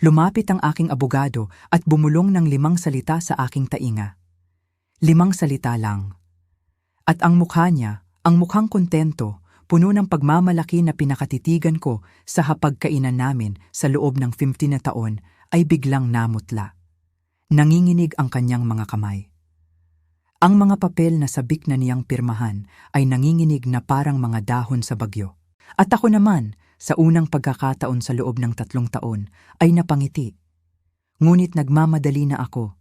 Lumapit ang aking abogado at bumulong ng 5 salita sa aking tainga. 5 salita lang. At ang mukha niya, ang mukhang kontento, puno ng pagmamalaki na pinakatitigan ko sa hapagkainan namin sa loob ng 15 na taon, ay biglang namutla. Nanginginig ang kanyang mga kamay. Ang mga papel na sabik na niyang pirmahan ay nanginginig na parang mga dahon sa bagyo. At ako naman, sa unang pagkakataon sa loob ng 3 taon, ay napangiti. Ngunit nagmamadali na ako.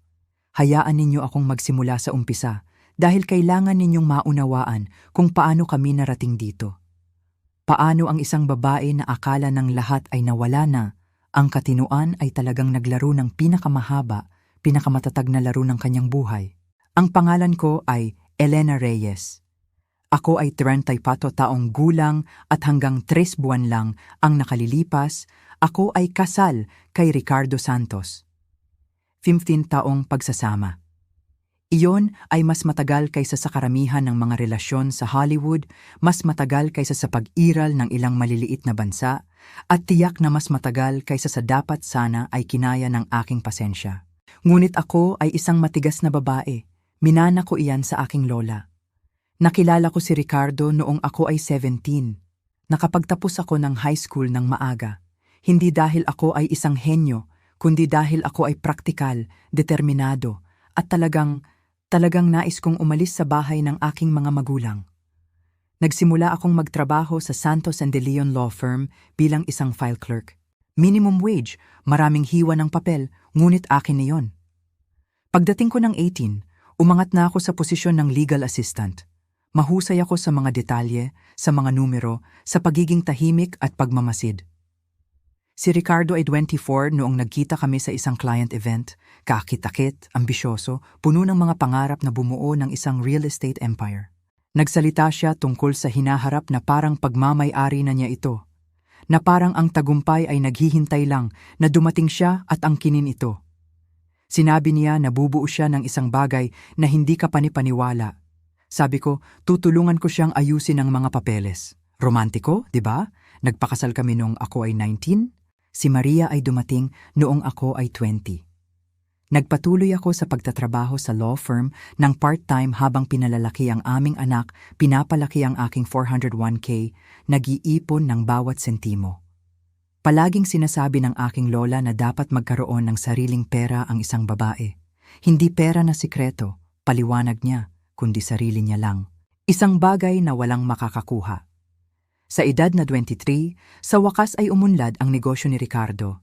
Hayaan ninyo akong magsimula sa umpisa dahil kailangan ninyong maunawaan kung paano kami narating dito. Paano ang isang babae na akala ng lahat ay nawala na, ang katinuan ay talagang naglaro ng pinakamahaba, pinakamatatag na laro ng kanyang buhay. Ang pangalan ko ay Elena Reyes. Ako ay 34 taong gulang at hanggang 3 buwan lang ang nakalilipas, ako ay kasal kay Ricardo Santos. 15 taong pagsasama. Iyon ay mas matagal kaysa sa karamihan ng mga relasyon sa Hollywood, mas matagal kaysa sa pag-iral ng ilang maliliit na bansa, at tiyak na mas matagal kaysa sa dapat sana ay kinaya ng aking pasensya. Ngunit ako ay isang matigas na babae. Minana ko iyan sa aking lola. Nakilala ko si Ricardo noong ako ay 17. Nakapagtapos ako ng high school ng maaga. Hindi dahil ako ay isang henyo, kundi dahil ako ay praktikal, determinado, at talagang nais kong umalis sa bahay ng aking mga magulang. Nagsimula akong magtrabaho sa Santos and De Leon Law Firm bilang isang file clerk. Minimum wage, maraming hiwa ng papel, ngunit akin na yon. Pagdating ko ng 18, umangat na ako sa posisyon ng legal assistant. Mahusay ako sa mga detalye, sa mga numero, sa pagiging tahimik at pagmamasid. Si Ricardo ay 24 noong nagkita kami sa isang client event, kakit-akit, ambisyoso, puno ng mga pangarap na bumuo ng isang real estate empire. Nagsalita siya tungkol sa hinaharap na parang pagmamay-ari na niya ito, na parang ang tagumpay ay naghihintay lang na dumating siya at angkinin ito. Sinabi niya na bubuo siya ng isang bagay na hindi ka panipaniwala. Sabi ko, tutulungan ko siyang ayusin ang mga papeles. Romantiko, di ba? Nagpakasal kami noong ako ay 19. Si Maria ay dumating noong ako ay 20. Nagpatuloy ako sa pagtatrabaho sa law firm ng part-time habang pinalalaki ang aming anak, pinapalaki ang aking 401k, nag-iipon ng bawat sentimo. Palaging sinasabi ng aking lola na dapat magkaroon ng sariling pera ang isang babae. Hindi pera na sikreto, paliwanag niya, kundi sarili niya lang. Isang bagay na walang makakakuha. Sa edad na 23, sa wakas ay umunlad ang negosyo ni Ricardo.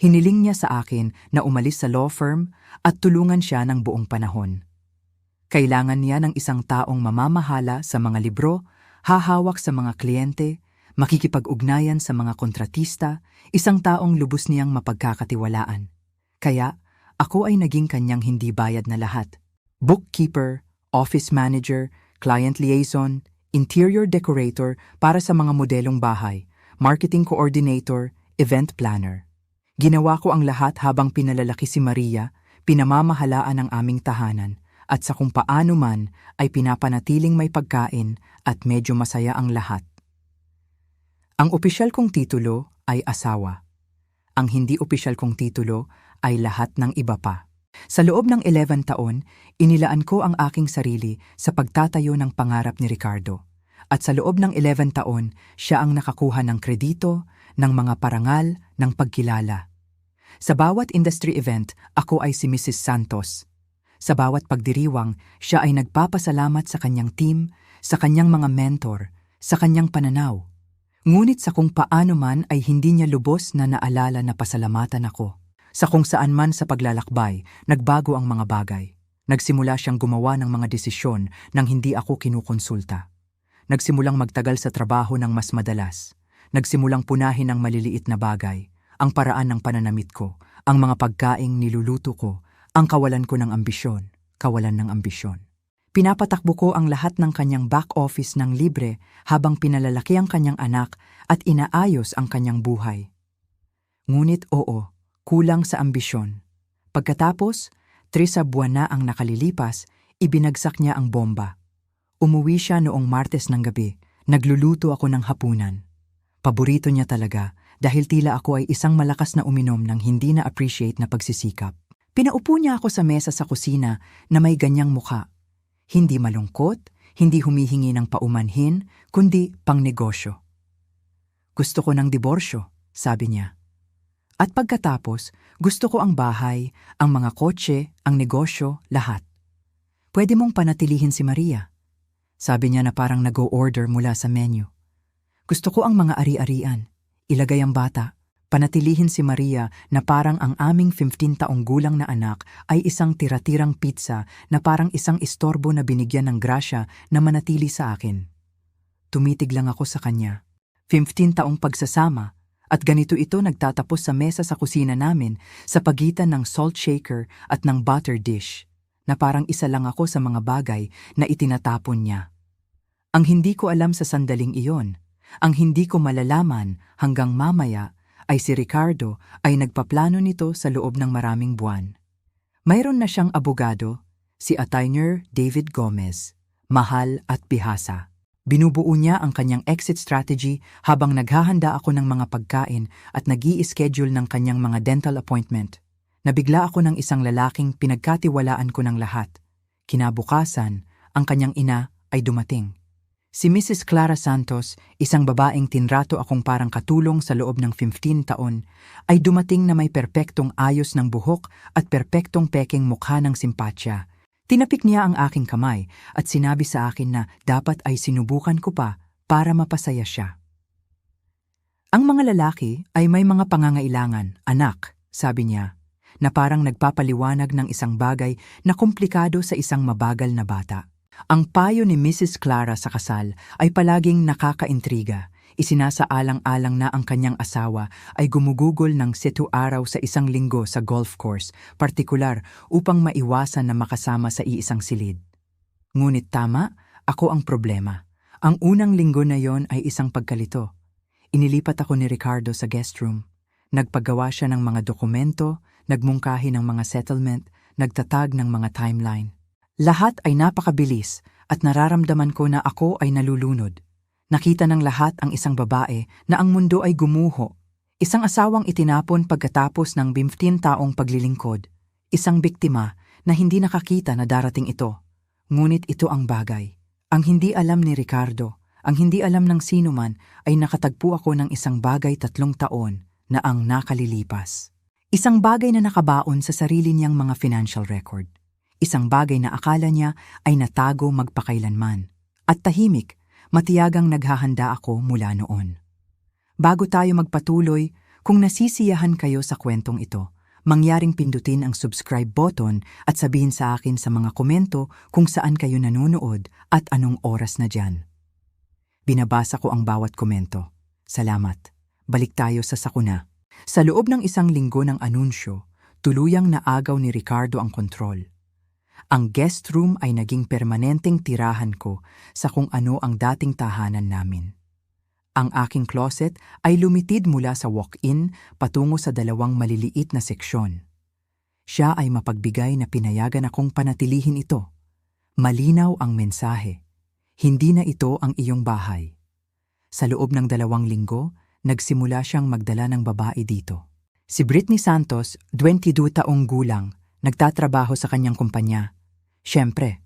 Hiniling niya sa akin na umalis sa law firm at tulungan siya ng buong panahon. Kailangan niya ng isang taong mamamahala sa mga libro, hahawak sa mga kliyente, makikipag-ugnayan sa mga kontratista, isang taong lubos niyang mapagkakatiwalaan. Kaya, ako ay naging kanyang hindi bayad na lahat. Bookkeeper, office manager, client liaison, interior decorator para sa mga modelong bahay, marketing coordinator, event planner. Ginawa ko ang lahat habang pinalalaki si Maria, pinamamahalaan ang aming tahanan, at sa kung paano man ay pinapanatiling may pagkain at medyo masaya ang lahat. Ang opisyal kong titulo ay asawa. Ang hindi opisyal kong titulo ay lahat ng iba pa. Sa loob ng 11 taon, inilaan ko ang aking sarili sa pagtatayo ng pangarap ni Ricardo. At sa loob ng 11 taon, siya ang nakakuha ng kredito, ng mga parangal, ng pagkilala. Sa bawat industry event, ako ay si Mrs. Santos. Sa bawat pagdiriwang, siya ay nagpapasalamat sa kanyang team, sa kanyang mga mentor, sa kanyang pananaw. Ngunit sa kung paano man ay hindi niya lubos na naalala na pasalamatan ako. Sa kung saan man sa paglalakbay, nagbago ang mga bagay. Nagsimula siyang gumawa ng mga desisyon nang hindi ako kinukonsulta. Nagsimulang magtagal sa trabaho ng mas madalas. Nagsimulang punahin ang maliliit na bagay, ang paraan ng pananamit ko, ang mga pagkaing niluluto ko, ang kawalan ko ng ambisyon, kawalan ng ambisyon. Pinapatakbo ko ang lahat ng kanyang back office ng libre habang pinalalaki ang kanyang anak at inaayos ang kanyang buhay. Ngunit oo, kulang sa ambisyon. Pagkatapos, 3 buwan na ang nakalilipas, ibinagsak niya ang bomba. Umuwi siya noong Martes ng gabi, nagluluto ako ng hapunan. Paborito niya talaga dahil tila ako ay isang malakas na uminom ng hindi na-appreciate na pagsisikap. Pinaupo niya ako sa mesa sa kusina na may ganyang mukha. Hindi malungkot, hindi humihingi ng paumanhin, kundi pangnegosyo. Gusto ko ng diborsyo, sabi niya. At pagkatapos, gusto ko ang bahay, ang mga kotse, ang negosyo, lahat. Pwede mong panatilihin si Maria. Sabi niya na parang nag-o-order mula sa menu. Gusto ko ang mga ari-arian. Ilagay ang bata. Panatilihin si Maria na parang ang aming 15 taong gulang na anak ay isang tira-tirang pizza na parang isang istorbo na binigyan ng grasya na manatili sa akin. Tumitig lang ako sa kanya. 15 taong pagsasama at ganito ito nagtatapos sa mesa sa kusina namin sa pagitan ng salt shaker at ng butter dish na parang isa lang ako sa mga bagay na itinatapon niya. Ang hindi ko alam sa sandaling iyon, ang hindi ko malalaman hanggang mamaya ay si Ricardo ay nagpaplano nito sa loob ng maraming buwan. Mayroon na siyang abogado, si Attorney David Gomez, mahal at bihasa. Binubuo niya ang kanyang exit strategy habang naghahanda ako ng mga pagkain at nag-i-schedule ng kanyang mga dental appointment. Nabigla ako ng isang lalaking pinagkatiwalaan ko ng lahat. Kinabukasan, ang kanyang ina ay dumating. Si Mrs. Clara Santos, isang babaeng tinrato akong parang katulong sa loob ng 15 taon, ay dumating na may perpektong ayos ng buhok at perpektong peking mukha ng simpatsya. Tinapik niya ang aking kamay at sinabi sa akin na dapat ay sinubukan ko pa para mapasaya siya. Ang mga lalaki ay may mga pangangailangan, anak, sabi niya, na parang nagpapaliwanag ng isang bagay na komplikado sa isang mabagal na bata. Ang payo ni Mrs. Clara sa kasal ay palaging nakakaintriga. Isinasaalang-alang na ang kanyang asawa ay gumugugol ng 7 araw sa isang linggo sa golf course, partikular upang maiwasan na makasama sa iisang silid. Ngunit tama, ako ang problema. Ang unang linggo na yon ay isang pagkalito. Inilipat ako ni Ricardo sa guest room. Nagpagawa siya ng mga dokumento, nagmungkahi ng mga settlement, nagtatag ng mga timeline. Lahat ay napakabilis at nararamdaman ko na ako ay nalulunod. Nakita ng lahat ang isang babae na ang mundo ay gumuho. Isang asawang itinapon pagkatapos ng 15 taong paglilingkod. Isang biktima na hindi nakakita na darating ito. Ngunit ito ang bagay. Ang hindi alam ni Ricardo, ang hindi alam ng sino man ay nakatagpo ako ng isang bagay 3 taon na ang nakalilipas. Isang bagay na nakabaon sa sarili niyang mga financial record. Isang bagay na akala niya ay natago magpakailanman. At tahimik, matiyagang naghahanda ako mula noon. Bago tayo magpatuloy, kung nasisiyahan kayo sa kwentong ito, mangyaring pindutin ang subscribe button at sabihin sa akin sa mga komento kung saan kayo nanonood at anong oras na dyan. Binabasa ko ang bawat komento. Salamat. Balik tayo sa sakuna. Sa loob ng isang linggo ng anunsyo, tuluyang naagaw ni Ricardo ang kontrol. Ang guest room ay naging permanenteng tirahan ko sa kung ano ang dating tahanan namin. Ang aking closet ay lumitid mula sa walk-in patungo sa 2 maliliit na seksyon. Siya ay mapagbigay na pinayagan akong panatilihin ito. Malinaw ang mensahe. Hindi na ito ang iyong bahay. Sa loob ng 2 linggo, nagsimula siyang magdala ng babae dito. Si Britney Santos, 22 taong gulang, nagtatrabaho sa kanyang kumpanya. Siyempre,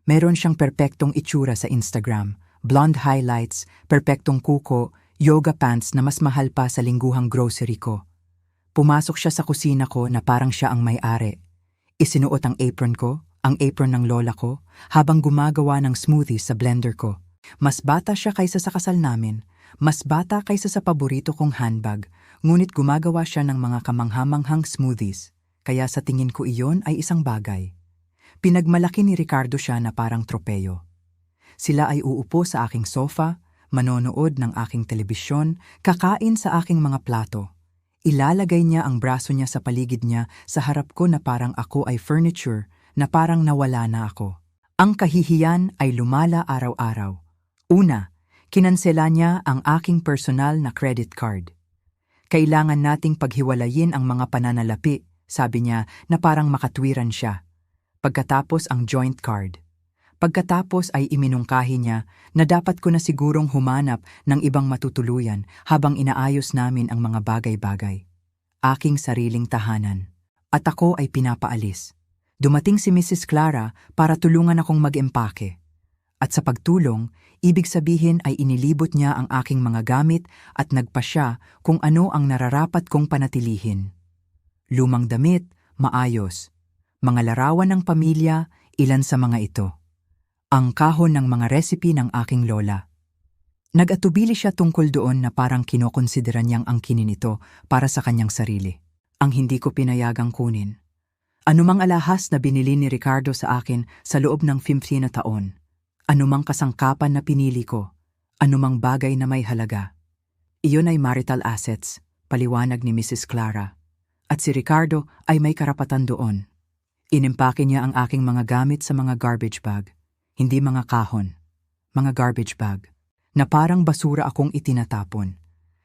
meron siyang perpektong itsura sa Instagram, blonde highlights, perpektong kuko, yoga pants na mas mahal pa sa lingguhang grocery ko. Pumasok siya sa kusina ko na parang siya ang may-ari. Isinuot ang apron ko, ang apron ng lola ko, habang gumagawa ng smoothies sa blender ko. Mas bata siya kaysa sa kasal namin, mas bata kaysa sa paborito kong handbag, ngunit gumagawa siya ng mga kamanghamanghang smoothies, kaya sa tingin ko iyon ay isang bagay. Pinagmalaki ni Ricardo siya na parang tropeyo. Sila ay uupo sa aking sofa, manonood ng aking telebisyon, kakain sa aking mga plato. Ilalagay niya ang braso niya sa paligid niya sa harap ko na parang ako ay furniture, na parang nawala na ako. Ang kahihiyan ay lumala araw-araw. Una, kinansela niya ang aking personal na credit card. Kailangan nating paghiwalayin ang mga pananalapi, sabi niya na parang makatwiran siya. Pagkatapos ang joint card. Pagkatapos ay iminungkahi niya na dapat ko na sigurong humanap ng ibang matutuluyan habang inaayos namin ang mga bagay-bagay. Aking sariling tahanan. At ako ay pinapaalis. Dumating si Mrs. Clara para tulungan akong mag-empake. At sa pagtulong, ibig sabihin ay inilibot niya ang aking mga gamit at nagpasya kung ano ang nararapat kong panatilihin. Lumang damit, maayos. Mga larawan ng pamilya, ilan sa mga ito. Ang kahon ng mga recipe ng aking lola. Nag-atubili siya tungkol doon na parang kinokonsidera niyang angkinin ito para sa kanyang sarili. Ang hindi ko pinayagang kunin. Anumang alahas na binili ni Ricardo sa akin sa loob ng 15 na taon. Anumang kasangkapan na pinili ko. Anumang bagay na may halaga. Iyon ay marital assets, paliwanag ni Mrs. Clara. At si Ricardo ay may karapatan doon. Inimpake niya ang aking mga gamit sa mga garbage bag. Hindi mga kahon, mga garbage bag, na parang basura akong itinatapon.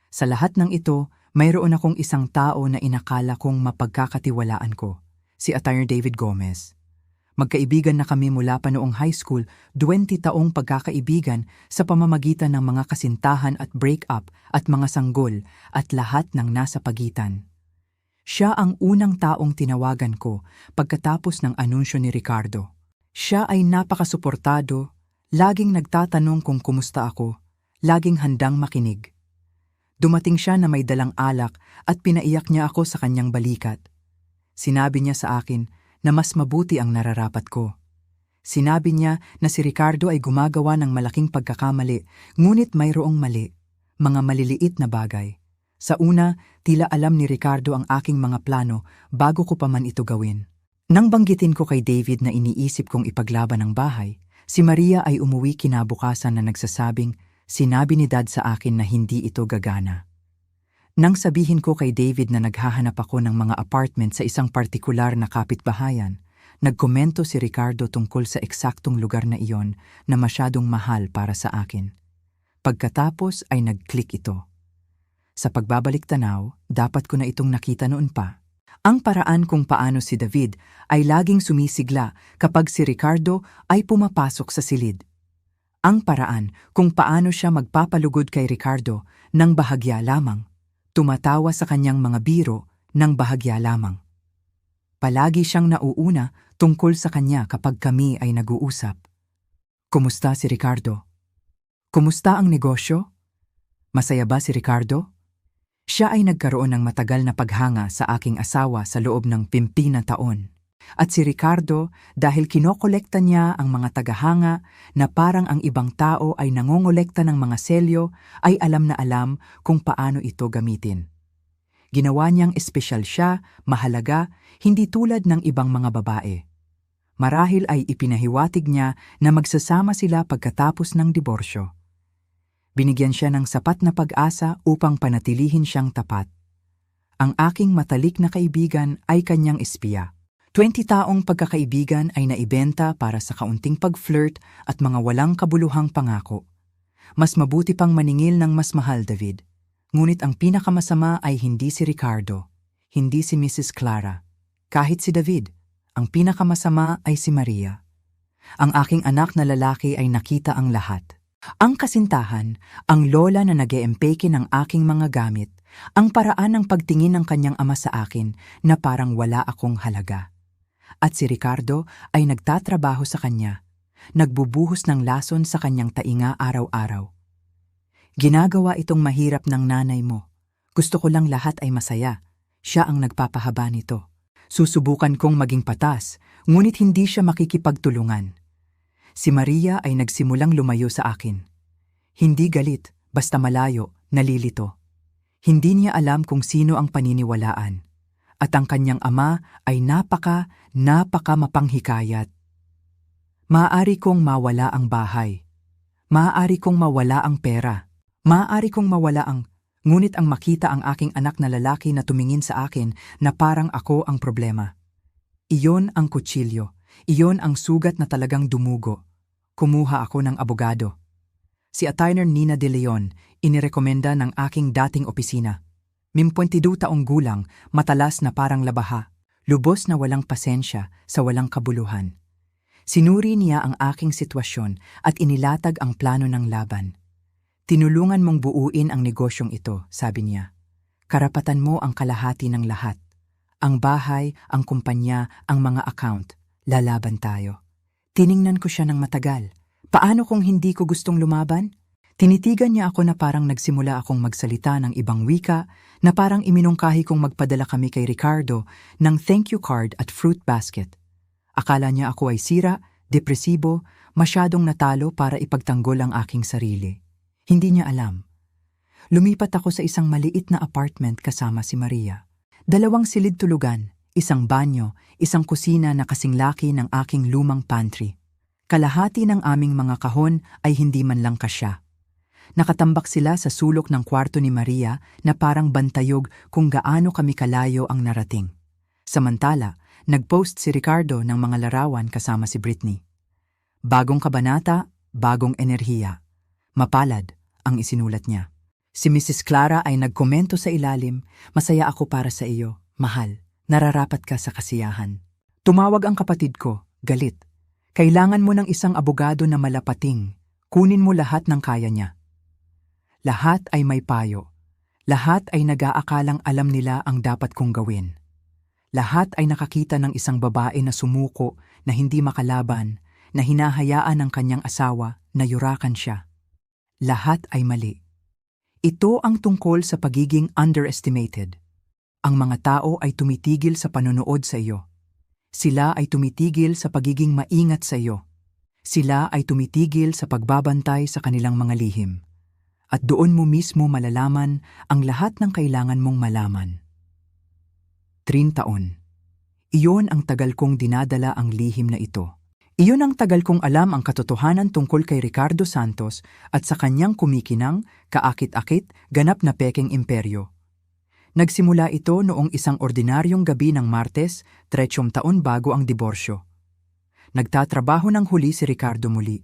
Sa lahat ng ito, mayroon akong isang tao na inakala kong mapagkakatiwalaan ko, si Attorney David Gomez. Magkaibigan na kami mula pa noong high school, 20 taong pagkakaibigan sa pamamagitan ng mga kasintahan at break-up at mga sanggol at lahat ng nasa pagitan. Siya ang unang taong tinawagan ko pagkatapos ng anunsyo ni Ricardo. Siya ay napakasuportado, laging nagtatanong kung kumusta ako, laging handang makinig. Dumating siya na may dalang alak at pinaiyak niya ako sa kanyang balikat. Sinabi niya sa akin na mas mabuti ang nararapat ko. Sinabi niya na si Ricardo ay gumagawa ng malaking pagkakamali, ngunit mayroong mali, mga maliliit na bagay. Sa una, tila alam ni Ricardo ang aking mga plano bago ko pa man ito gawin. Nang banggitin ko kay David na iniisip kong ipaglaban ang bahay, si Maria ay umuwi kinabukasan na nagsasabing, sinabi ni Dad sa akin na hindi ito gagana. Nang sabihin ko kay David na naghahanap ako ng mga apartment sa isang partikular na kapitbahayan, nagkomento si Ricardo tungkol sa eksaktong lugar na iyon na masyadong mahal para sa akin. Pagkatapos ay nag-click ito. Sa pagbabalik tanaw, dapat ko na itong nakita noon pa. Ang paraan kung paano si David ay laging sumisigla kapag si Ricardo ay pumapasok sa silid. Ang paraan kung paano siya magpapalugod kay Ricardo ng bahagya lamang, tumatawa sa kanyang mga biro ng bahagya lamang. Palagi siyang nauuna tungkol sa kanya kapag kami ay nag-uusap. Kumusta si Ricardo? Kumusta ang negosyo? Masaya ba si Ricardo? Siya ay nagkaroon ng matagal na paghanga sa aking asawa sa loob ng 15 na taon. At si Ricardo, dahil kinokolekta niya ang mga tagahanga na parang ang ibang tao ay nangongolekta ng mga selyo, ay alam na alam kung paano ito gamitin. Ginawa niyang espesyal siya, mahalaga, hindi tulad ng ibang mga babae. Marahil ay ipinahiwatig niya na magsasama sila pagkatapos ng diborsyo. Binigyan siya ng sapat na pag-asa upang panatilihin siyang tapat. Ang aking matalik na kaibigan ay kanyang espiya. 20 taong pagkakaibigan ay naibenta para sa kaunting pag-flirt at mga walang kabuluhang pangako. Mas mabuti pang maningil ng mas mahal, David. Ngunit ang pinakamasama ay hindi si Ricardo, hindi si Mrs. Clara. Kahit si David, ang pinakamasama ay si Maria. Ang aking anak na lalaki ay nakita ang lahat. Ang kasintahan, ang lola na nag-eempeke ng aking mga gamit, ang paraan ng pagtingin ng kanyang ama sa akin na parang wala akong halaga. At si Ricardo ay nagtatrabaho sa kanya, nagbubuhos ng lason sa kanyang tainga araw-araw. Ginagawa itong mahirap ng nanay mo. Gusto ko lang lahat ay masaya. Siya ang nagpapahaba nito. Susubukan kong maging patas, ngunit hindi siya makikipagtulungan. Si Maria ay nagsimulang lumayo sa akin. Hindi galit, basta malayo, nalilito. Hindi niya alam kung sino ang paniniwalaan. At ang kanyang ama ay napaka mapanghikayat. Maaari kong mawala ang bahay. Maaari kong mawala ang pera. Maaari kong mawala ang... Ngunit ang makita ang aking anak na lalaki na tumingin sa akin na parang ako ang problema. Iyon ang kutsilyo. Iyon ang sugat na talagang dumugo. Kumuha ako ng abogado. Si Attorney Nina De Leon, inirekomenda ng aking dating opisina. 22 taong gulang, matalas na parang labaha, lubos na walang pasensya sa walang kabuluhan. Sinuri niya ang aking sitwasyon at inilatag ang plano ng laban. Tinulungan mong buuin ang negosyong ito, sabi niya. Karapatan mo ang kalahati ng lahat. Ang bahay, ang kumpanya, ang mga account. Lalaban tayo. Tiningnan ko siya ng matagal. Paano kung hindi ko gustong lumaban? Tinitigan niya ako na parang nagsimula akong magsalita ng ibang wika, na parang iminungkahi kong magpadala kami kay Ricardo ng thank you card at fruit basket. Akala niya ako ay sira, depresibo, masyadong natalo para ipagtanggol ang aking sarili. Hindi niya alam. Lumipat ako sa isang maliit na apartment kasama si Maria. 2 silid tulugan, isang banyo, isang kusina na kasing laki ng aking lumang pantry. Kalahati ng aming mga kahon ay hindi man lang kasya. Nakatambak sila sa sulok ng kwarto ni Maria na parang bantayog kung gaano kami kalayo ang narating. Samantala, nag-post si Ricardo ng mga larawan kasama si Britney. Bagong kabanata, bagong enerhiya. Mapalad ang isinulat niya. Si Mrs. Clara ay nagkomento sa ilalim, masaya ako para sa iyo, mahal, nararapat ka sa kasiyahan. Tumawag ang kapatid ko, galit. Kailangan mo ng isang abogado na malapating, kunin mo lahat ng kaya niya. Lahat ay may payo. Lahat ay nag-aakalang alam nila ang dapat kong gawin. Lahat ay nakakita ng isang babae na sumuko, na hindi makalaban, na hinahayaan ng kanyang asawa na yurakan siya. Lahat ay mali. Ito ang tungkol sa pagiging underestimated. Ang mga tao ay tumitigil sa panonood sa iyo. Sila ay tumitigil sa pagiging maingat sa iyo. Sila ay tumitigil sa pagbabantay sa kanilang mga lihim. At doon mo mismo malalaman ang lahat ng kailangan mong malaman. 30 taon. Iyon ang tagal kong dinadala ang lihim na ito. Iyon ang tagal kong alam ang katotohanan tungkol kay Ricardo Santos at sa kanyang kumikinang, kaakit-akit, ganap na pekeng imperyo. Nagsimula ito noong isang ordinaryong gabi ng Martes, 30 taon bago ang diborsyo. Nagtatrabaho ng huli si Ricardo muli.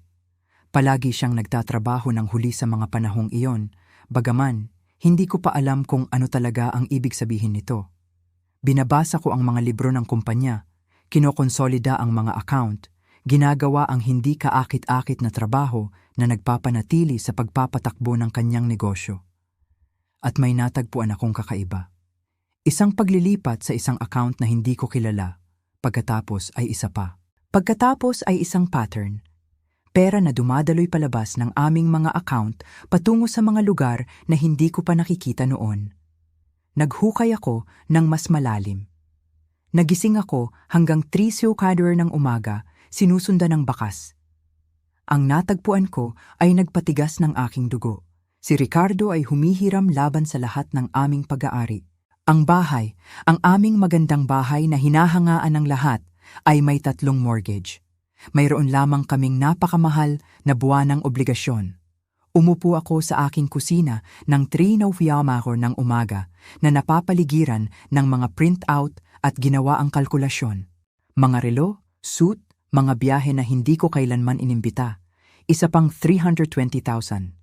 Palagi siyang nagtatrabaho ng huli sa mga panahong iyon, bagaman hindi ko pa alam kung ano talaga ang ibig sabihin nito. Binabasa ko ang mga libro ng kumpanya, kinokonsolida ang mga account, ginagawa ang hindi kaakit-akit na trabaho na nagpapanatili sa pagpapatakbo ng kanyang negosyo. At may natagpuan akong kakaiba. Isang paglilipat sa isang account na hindi ko kilala, pagkatapos ay isa pa. Pagkatapos ay isang pattern. Pera na dumadaloy palabas ng aming mga account patungo sa mga lugar na hindi ko pa nakikita noon. Naghukay ako ng mas malalim. Nagising ako hanggang 3:00 ng umaga, sinusundan ng bakas. Ang natagpuan ko ay nagpatigas ng aking dugo. Si Ricardo ay humihiram laban sa lahat ng aming pag-aari. Ang bahay, ang aming magandang bahay na hinahangaan ng lahat, ay may 3 mortgage. Mayroon lamang kaming napakamahal na buwanang obligasyon. Umupo ako sa aking kusina ng 3:00 ng umaga na napapaligiran ng mga print-out at ginawa ang kalkulasyon. Mga relo, suit, mga biyahe na hindi ko kailanman inimbita. Isa pang 320,000.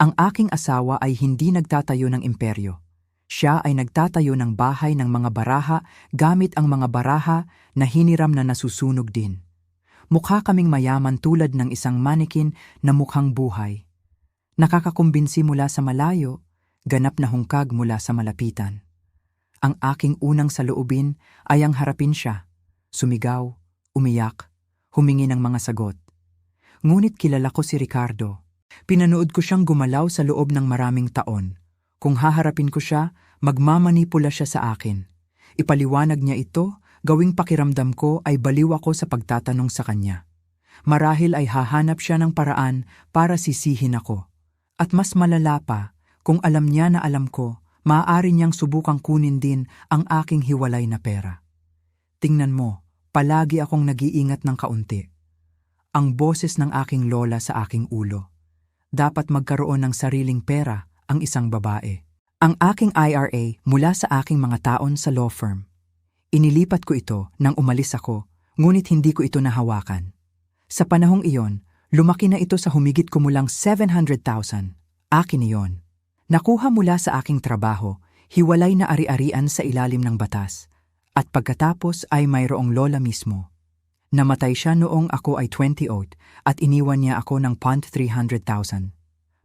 Ang aking asawa ay hindi nagtatayo ng imperyo. Siya ay nagtatayo ng bahay ng mga baraha gamit ang mga baraha na hiniram na nasusunog din. Mukha kaming mayaman tulad ng isang manikin na mukhang buhay. Nakakakumbinsi mula sa malayo, ganap na hungkag mula sa malapitan. Ang aking unang saloobin ay ang harapin siya, sumigaw, umiyak, humingi ng mga sagot. Ngunit kilala ko si Ricardo. Pinanood ko siyang gumalaw sa loob ng maraming taon. Kung haharapin ko siya, magmamanipula siya sa akin. Ipaliwanag niya ito, gawing pakiramdam ko ay baliw ako sa pagtatanong sa kanya. Marahil ay hahanap siya ng paraan para sisihin ako. At mas malala pa, kung alam niya na alam ko, maaari niyang subukang kunin din ang aking hiwalay na pera. Tingnan mo, palagi akong nag-iingat ng kaunti. Ang boses ng aking lola sa aking ulo. Dapat magkaroon ng sariling pera ang isang babae. Ang aking IRA mula sa aking mga taon sa law firm. Inilipat ko ito nang umalis ako, ngunit hindi ko ito nahawakan. Sa panahong iyon, lumaki na ito sa humigit kumulang 700,000. Akin iyon. Nakuha mula sa aking trabaho, hiwalay na ari-arian sa ilalim ng batas. At pagkatapos ay mayroong lola mismo. Namatay siya noong ako ay 28 at iniwan niya ako ng $300,000.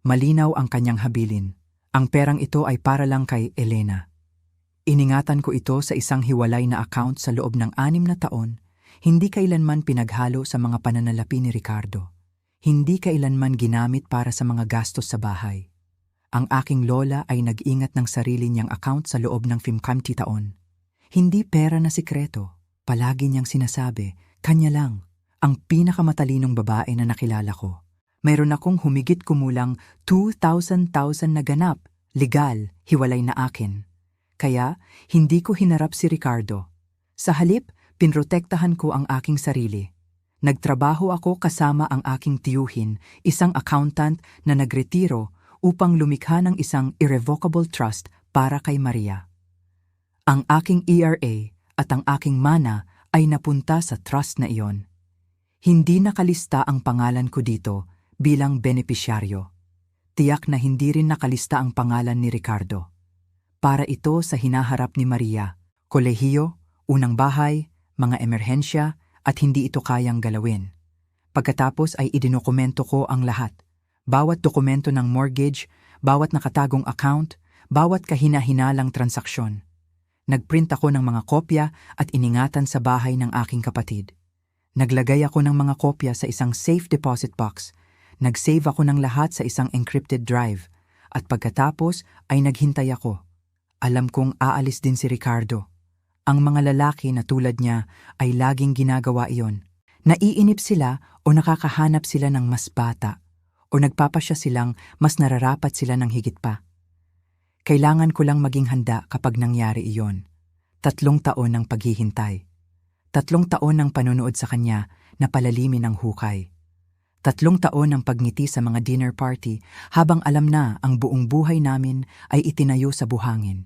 Malinaw ang kanyang habilin. Ang perang ito ay para lang kay Elena. Iningatan ko ito sa isang hiwalay na account sa loob ng 6 na taon, hindi kailanman pinaghalo sa mga pananalapi ni Ricardo. Hindi kailanman ginamit para sa mga gastos sa bahay. Ang aking lola ay nag-ingat ng sarili niyang account sa loob ng 50 taon. Hindi pera na sikreto. Palagi niyang sinasabi, kanya lang, ang pinakamatalinong babae na nakilala ko. Mayroon akong humigit kumulang 2,000 na ganap, legal, hiwalay na akin. Kaya, hindi ko hinarap si Ricardo. Sa halip, pinrotektahan ko ang aking sarili. Nagtrabaho ako kasama ang aking tiyuhin, isang accountant na nagretiro upang lumikha ng isang irrevocable trust para kay Maria. Ang aking ERA at ang aking mana ay napunta sa trust na iyon. Hindi nakalista ang pangalan ko dito bilang benepisyaryo. Tiyak na hindi rin nakalista ang pangalan ni Ricardo. Para ito sa hinaharap ni Maria, kolehiyo, unang bahay, mga emerhensya at hindi ito kayang galawin. Pagkatapos ay idinokumento ko ang lahat. Bawat dokumento ng mortgage, bawat nakatagong account, bawat kahina-hinalang transaksyon. Nagprint ako ng mga kopya at iningatan sa bahay ng aking kapatid. Naglagay ako ng mga kopya sa isang safe deposit box. Nag-save ako ng lahat sa isang encrypted drive. At pagkatapos ay naghintay ako. Alam kong aalis din si Ricardo. Ang mga lalaki na tulad niya ay laging ginagawa iyon. Naiinip sila o nakakahanap sila ng mas bata o nagpapasya silang mas nararapat sila ng higit pa. Kailangan ko lang maging handa kapag nangyari iyon. 3 taon ng paghihintay. 3 taon ng panonood sa kanya na palalimin ng hukay. 3 taon ng pagngiti sa mga dinner party habang alam na ang buong buhay namin ay itinayo sa buhangin.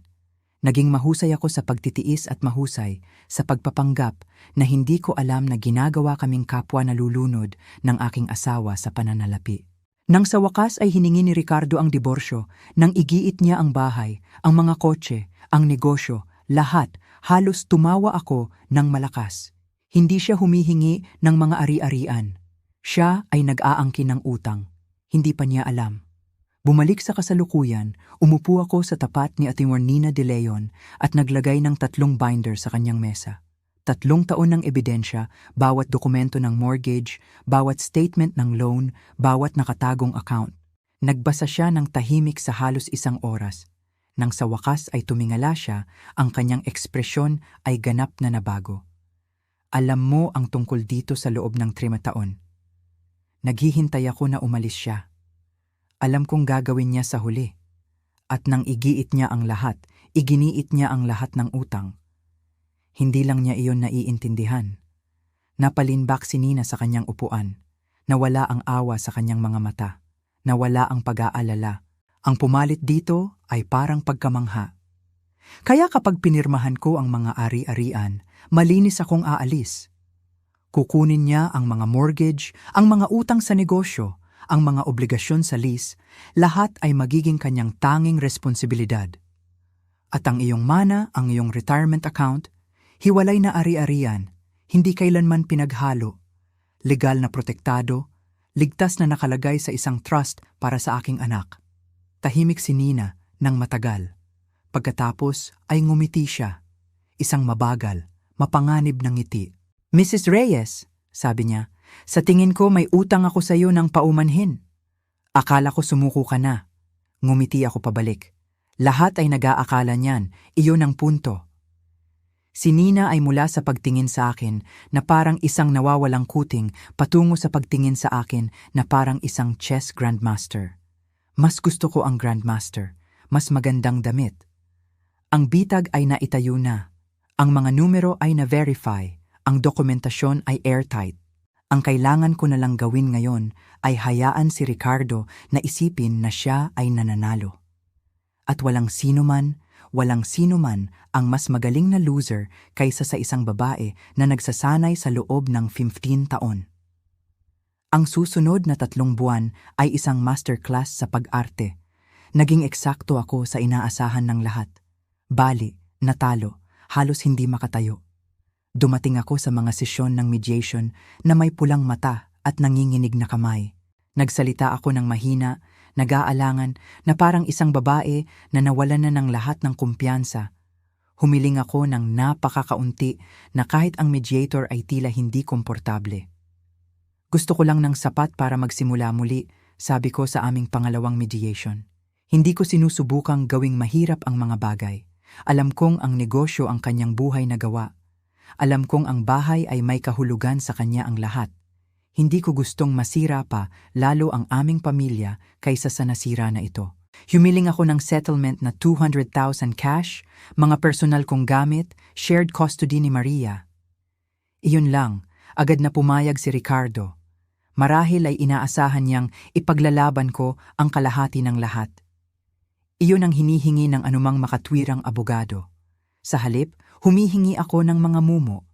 Naging mahusay ako sa pagtitiis at mahusay sa pagpapanggap na hindi ko alam na ginagawa kaming kapwa nalulunod ng aking asawa sa pananalapi. Nang sa wakas ay hiningi ni Ricardo ang diborsyo, nang igiit niya ang bahay, ang mga kotse, ang negosyo, lahat, halos tumawa ako ng malakas. Hindi siya humihingi ng mga ari-arian. Siya ay nag-aangkin ng utang. Hindi pa niya alam. Bumalik sa kasalukuyan, umupo ako sa tapat ni Ate Nina De Leon at naglagay ng 3 binder sa kanyang mesa. 3 taon ng ebidensya, bawat dokumento ng mortgage, bawat statement ng loan, bawat nakatagong account. Nagbasa siya ng tahimik sa halos 1 oras. Nang sa wakas ay tumingala siya, ang kanyang ekspresyon ay ganap na nabago. Alam mo ang tungkol dito sa loob ng 3 taon. Naghihintay ako na umalis siya. Alam kong gagawin niya sa huli. At nang igiit niya ang lahat, iginiit niya ang lahat ng utang. Hindi lang niya iyon naiintindihan. Napalinbak si Nina sa kanyang upuan. Nawala ang awa sa kanyang mga mata. Nawala ang pag-aalala. Ang pumalit dito ay parang pagkamangha. Kaya kapag pinirmahan ko ang mga ari-arian, malinis akong aalis. Kukunin niya ang mga mortgage, ang mga utang sa negosyo, ang mga obligasyon sa lease, lahat ay magiging kanyang tanging responsibilidad. At ang iyong mana, ang iyong retirement account, hiwalay na ari-arian, hindi kailanman pinaghalo, legal na protektado, ligtas na nakalagay sa isang trust para sa aking anak. Tahimik si Nina ng matagal. Pagkatapos ay ngumiti siya, isang mabagal, mapanganib ng ngiti. Mrs. Reyes, sabi niya, sa tingin ko may utang ako sa iyo ng paumanhin. Akala ko sumuko ka na. Ngumiti ako pabalik. Lahat ay nag-aakala niyan, iyon ang punto. Si Nina ay mula sa pagtingin sa akin na parang isang nawawalang kuting patungo sa pagtingin sa akin na parang isang chess grandmaster. Mas gusto ko ang grandmaster, mas magandang damit. Ang bitag ay naitayo na. Ang mga numero ay na-verify. Ang dokumentasyon ay airtight. Ang kailangan ko na lang gawin ngayon ay hayaan si Ricardo na isipin na siya ay nananalo. At walang sino man ang mas magaling na loser kaysa sa isang babae na nagsasanay sa loob ng 15 taon. Ang susunod na 3 buwan ay isang masterclass sa pag-arte. Naging eksakto ako sa inaasahan ng lahat. Bali, natalo, halos hindi makatayo. Dumating ako sa mga sesyon ng mediation na may pulang mata at nanginginig na kamay. Nagsalita ako ng mahina, nag-aalangan na parang isang babae na nawalan na ng lahat ng kumpiyansa. Humiling ako ng napakakaunti na kahit ang mediator ay tila hindi komportable. Gusto ko lang ng sapat para magsimula muli, sabi ko sa aming pangalawang mediation. Hindi ko sinusubukang gawing mahirap ang mga bagay. Alam kong ang negosyo ang kanyang buhay na gawa. Alam kong ang bahay ay may kahulugan sa kanya ang lahat. Hindi ko gustong masira pa lalo ang aming pamilya kaysa sa nasira na ito. Humiling ako ng settlement na 200,000 cash, mga personal kong gamit, shared custody ni Maria. Iyon lang, agad na pumayag si Ricardo. Marahil ay inaasahan niyang ipaglalaban ko ang kalahati ng lahat. Iyon ang hinihingi ng anumang makatwirang abogado. Sa halip, humihingi ako ng mga mumo.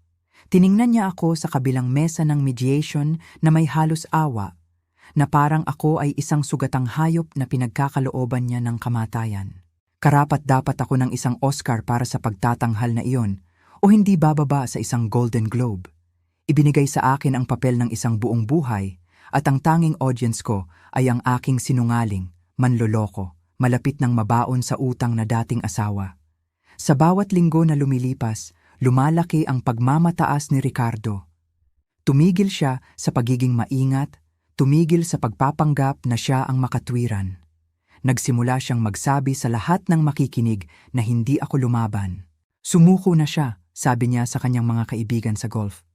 Tiningnan niya ako sa kabilang mesa ng mediation na may halos awa, na parang ako ay isang sugatang hayop na pinagkakalooban niya ng kamatayan. Karapat-dapat ako ng isang Oscar para sa pagtatanghal na iyon, o hindi bababa sa isang Golden Globe. Ibinigay sa akin ang papel ng isang buong buhay, at ang tanging audience ko ay ang aking sinungaling, manloloko, malapit ng mabaon sa utang na dating asawa. Sa bawat linggo na lumilipas, lumalaki ang pagmamataas ni Ricardo. Tumigil siya sa pagiging maingat, tumigil sa pagpapanggap na siya ang makatwiran. Nagsimula siyang magsabi sa lahat ng makikinig na hindi ako lumaban. Sumuko na siya, sabi niya sa kanyang mga kaibigan sa golf.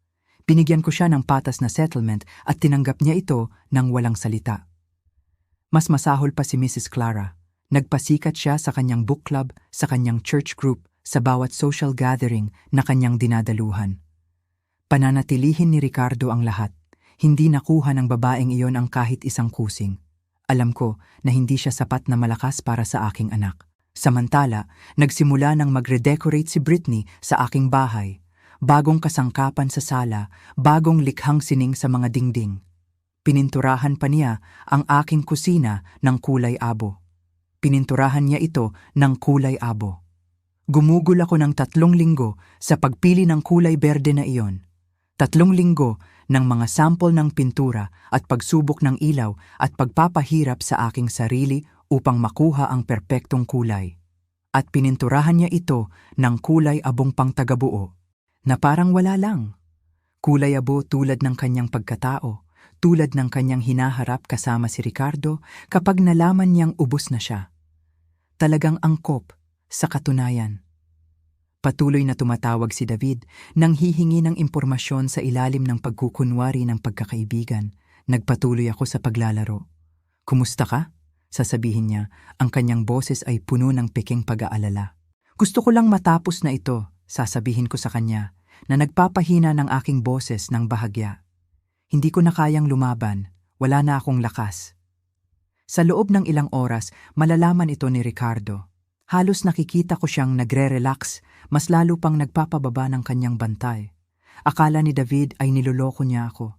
Binigyan ko siya ng patas na settlement at tinanggap niya ito ng walang salita. Mas masahol pa si Mrs. Clara. Nagpasikat siya sa kanyang book club, sa kanyang church group, sa bawat social gathering na kanyang dinadaluhan. Pananatilihin ni Ricardo ang lahat. Hindi nakuha ng babaeng iyon ang kahit isang kusing. Alam ko na hindi siya sapat na malakas para sa aking anak. Samantala, nagsimula nang magredecorate si Britney sa aking bahay. Bagong kasangkapan sa sala, bagong likhang sining sa mga dingding. Pininturahan pa niya ang aking kusina ng kulay abo. Pininturahan niya ito ng kulay abo. Gumugol ako ng 3 linggo sa pagpili ng kulay berde na iyon. 3 linggo ng mga sample ng pintura at pagsubok ng ilaw at pagpapahirap sa aking sarili upang makuha ang perpektong kulay. At pininturahan niya ito ng kulay abong pangtagabuo, na parang wala lang. Kulay abo tulad ng kanyang pagkatao, tulad ng kanyang hinaharap kasama si Ricardo kapag nalaman niyang ubos na siya. Talagang angkop sa katunayan. Patuloy na tumatawag si David nang hihingi ng impormasyon sa ilalim ng pagkukunwari ng pagkakaibigan. Nagpatuloy ako sa paglalaro. "Kumusta ka?" sasabihin niya, ang kanyang boses ay puno ng peking pag-aalala. "Gusto ko lang matapos na ito," sasabihin ko sa kanya, na nagpapahina ng aking boses ng bahagya. Hindi ko na kayang lumaban, wala na akong lakas. Sa loob ng ilang oras, malalaman ito ni Ricardo. Halos nakikita ko siyang nagre-relax, mas lalo pang nagpapababa ng kanyang bantay. Akala ni David ay niloloko niya ako.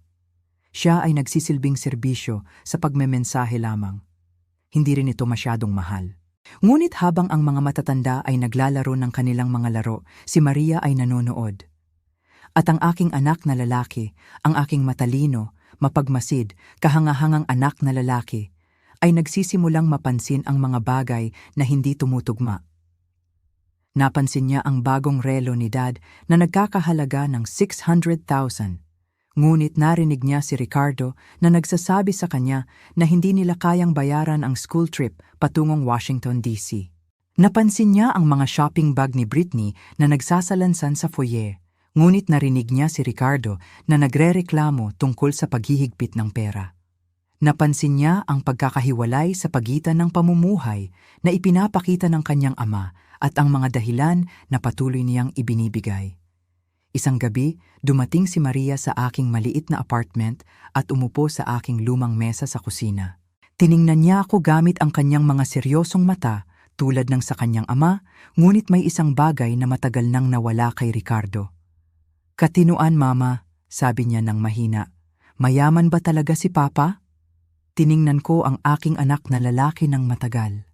Siya ay nagsisilbing serbisyo sa pagmemensahe lamang. Hindi rin ito masyadong mahal. Ngunit habang ang mga matatanda ay naglalaro ng kanilang mga laro, si Maria ay nanonood. At ang aking anak na lalaki, ang aking matalino, mapagmasid, kahangahangang anak na lalaki, ay nagsisimulang mapansin ang mga bagay na hindi tumutugma. Napansin niya ang bagong relo ni Dad na nagkakahalaga ng 600,000. Ngunit narinig niya si Ricardo na nagsasabi sa kanya na hindi nila kayang bayaran ang school trip patungong Washington, D.C. Napansin niya ang mga shopping bag ni Britney na nagsasalansan sa foyer. Ngunit narinig niya si Ricardo na nagrereklamo tungkol sa paghihigpit ng pera. Napansin niya ang pagkakahiwalay sa pagitan ng pamumuhay na ipinapakita ng kanyang ama at ang mga dahilan na patuloy niyang ibinibigay. Isang gabi, dumating si Maria sa aking maliit na apartment at umupo sa aking lumang mesa sa kusina. Tiningnan niya ako gamit ang kanyang mga seryosong mata tulad ng sa kanyang ama, ngunit may isang bagay na matagal nang nawala kay Ricardo. "Katinuan, Mama," sabi niya ng mahina. "Mayaman ba talaga si Papa?" Tiningnan ko ang aking anak na lalaki ng matagal.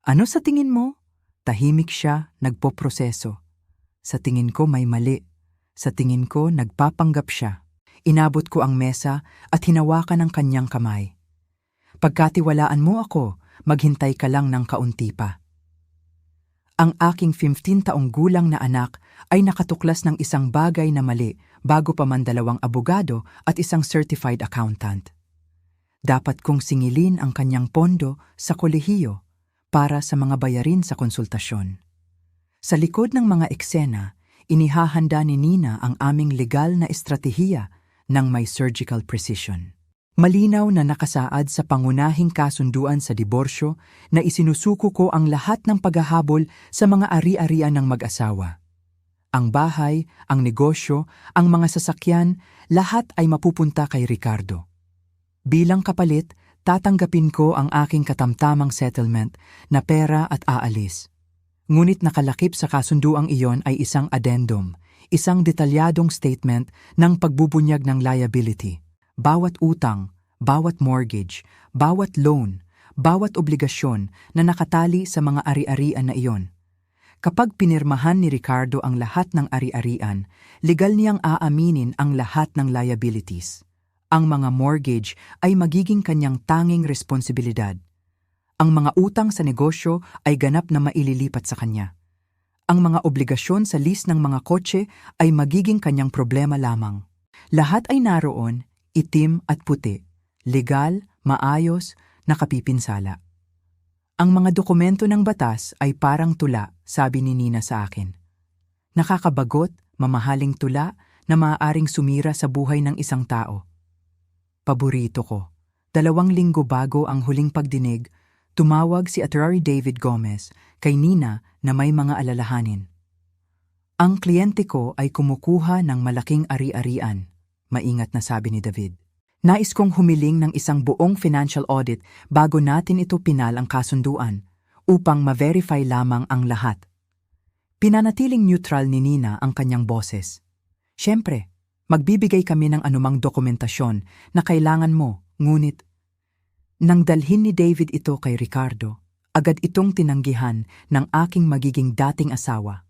"Ano sa tingin mo?" Tahimik siya, nagpoproseso. "Sa tingin ko may mali," Sa tingin ko, nagpapanggap siya. Inabot ko ang mesa at hinawakan ang kanyang kamay. Pagkatiwalaan mo ako, maghintay ka lang ng kaunti pa. Ang aking 15 taong gulang na anak ay nakatuklas ng isang bagay na mali bago pa man 2 abogado at isang certified accountant. Dapat kong singilin ang kanyang pondo sa kolehiyo para sa mga bayarin sa konsultasyon. Sa likod ng mga eksena, inihahanda ni Nina ang aming legal na estratehiya ng may surgical precision. Malinaw na nakasaad sa pangunahing kasunduan sa diborsyo na isinusuko ko ang lahat ng paghahabol sa mga ari-arian ng mag-asawa. Ang bahay, ang negosyo, ang mga sasakyan, lahat ay mapupunta kay Ricardo. Bilang kapalit, tatanggapin ko ang aking katamtamang settlement na pera at aalis. Ngunit nakalakip sa kasunduang iyon ay isang addendum, isang detalyadong statement ng pagbubunyag ng liability. Bawat utang, bawat mortgage, bawat loan, bawat obligasyon na nakatali sa mga ari-arian na iyon. Kapag pinirmahan ni Ricardo ang lahat ng ari-arian, legal niyang aaminin ang lahat ng liabilities. Ang mga mortgage ay magiging kanyang tanging responsibilidad. Ang mga utang sa negosyo ay ganap na maililipat sa kanya. Ang mga obligasyon sa lease ng mga kotse ay magiging kanyang problema lamang. Lahat ay naroon, itim at puti, legal, maayos, nakapipinsala. Ang mga dokumento ng batas ay parang tula, sabi ni Nina sa akin. Nakakabagot, mamahaling tula na maaaring sumira sa buhay ng isang tao. Paborito ko. 2 linggo bago ang huling pagdinig, tumawag si Attorney David Gomez kay Nina na may mga alalahanin. Ang kliyente ko ay kumukuha ng malaking ari-arian, maingat na sabi ni David. Nais kong humiling ng isang buong financial audit bago natin ito pinal ang kasunduan upang ma-verify lamang ang lahat. Pinanatiling neutral ni Nina ang kanyang boses. Siyempre, magbibigay kami ng anumang dokumentasyon na kailangan mo, ngunit nang dalhin ni David ito kay Ricardo, agad itong tinanggihan ng aking magiging dating asawa.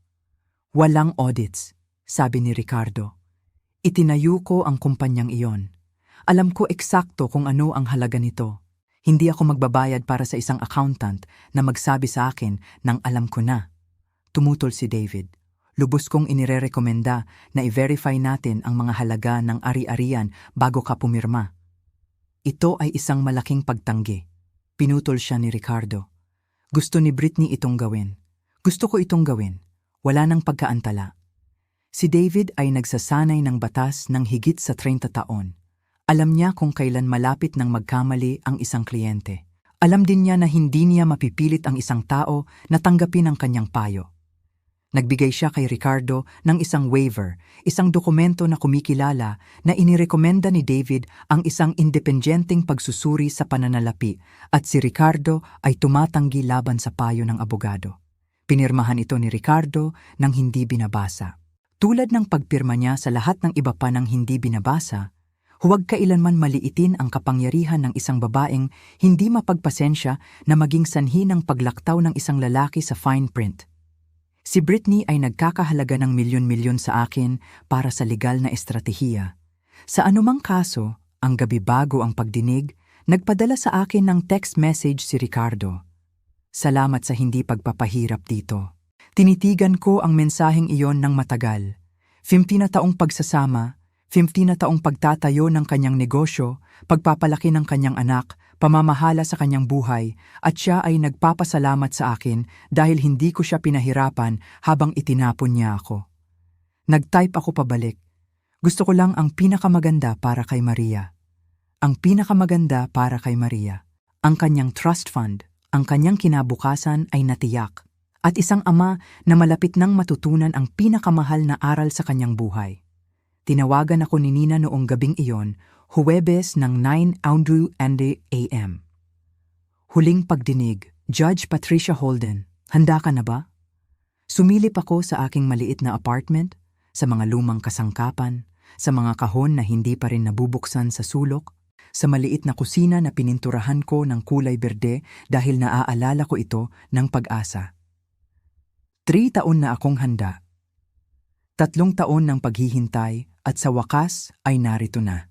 Walang audits, sabi ni Ricardo. Itinayo ko ang kumpanyang iyon. Alam ko eksakto kung ano ang halaga nito. Hindi ako magbabayad para sa isang accountant na magsabi sa akin ng alam ko na. Tumutol si David. Lubos kong inirerekomenda na i-verify natin ang mga halaga ng ari-arian bago ka pumirma. Ito ay isang malaking pagtanggi. Pinutol siya ni Ricardo. Gusto ni Britney itong gawin. Gusto ko itong gawin. Wala nang pagkaantala. Si David ay nagsasanay ng batas ng higit sa 30 taon. Alam niya kung kailan malapit ng magkamali ang isang kliyente. Alam din niya na hindi niya mapipilit ang isang tao na tanggapin ang kanyang payo. Nagbigay siya kay Ricardo ng isang waiver, isang dokumento na kumikilala na inirekomenda ni David ang isang independenteng pagsusuri sa pananalapi at si Ricardo ay tumatanggi laban sa payo ng abogado. Pinirmahan ito ni Ricardo nang hindi binabasa. Tulad ng pagpirma niya sa lahat ng iba pa ng hindi binabasa, huwag kailanman maliitin ang kapangyarihan ng isang babaeng hindi mapagpasensya na maging sanhi ng paglaktaw ng isang lalaki sa fine print. Si Britney ay nagkakahalaga ng milyon-milyon sa akin para sa legal na estratehiya. Sa anumang kaso, ang gabi bago ang pagdinig, nagpadala sa akin ng text message si Ricardo. Salamat sa hindi pagpapahirap dito. Tinitigan ko ang mensaheng iyon ng matagal. 15 na taong pagsasama, 15 na taong pagtatayo ng kanyang negosyo, pagpapalaki ng kanyang anak, pamamahala sa kanyang buhay, at siya ay nagpapasalamat sa akin dahil hindi ko siya pinahirapan habang itinapon niya ako. Nag-type ako pabalik. Gusto ko lang ang pinakamaganda para kay Maria. Ang pinakamaganda para kay Maria. Ang kanyang trust fund, ang kanyang kinabukasan ay natiyak. At isang ama na malapit nang matutunan ang pinakamahal na aral sa kanyang buhay. Tinawagan ako ni Nina noong gabing iyon, Huwebes ng 9 AM. Huling pagdinig, Judge Patricia Holden, handa ka na ba? Sumilip ako sa aking maliit na apartment, sa mga lumang kasangkapan, sa mga kahon na hindi pa rin nabubuksan sa sulok, sa maliit na kusina na pininturahan ko ng kulay berde dahil naaalala ko ito ng pag-asa. 3 taon na akong handa. 3 taon ng paghihintay at sa wakas ay narito na.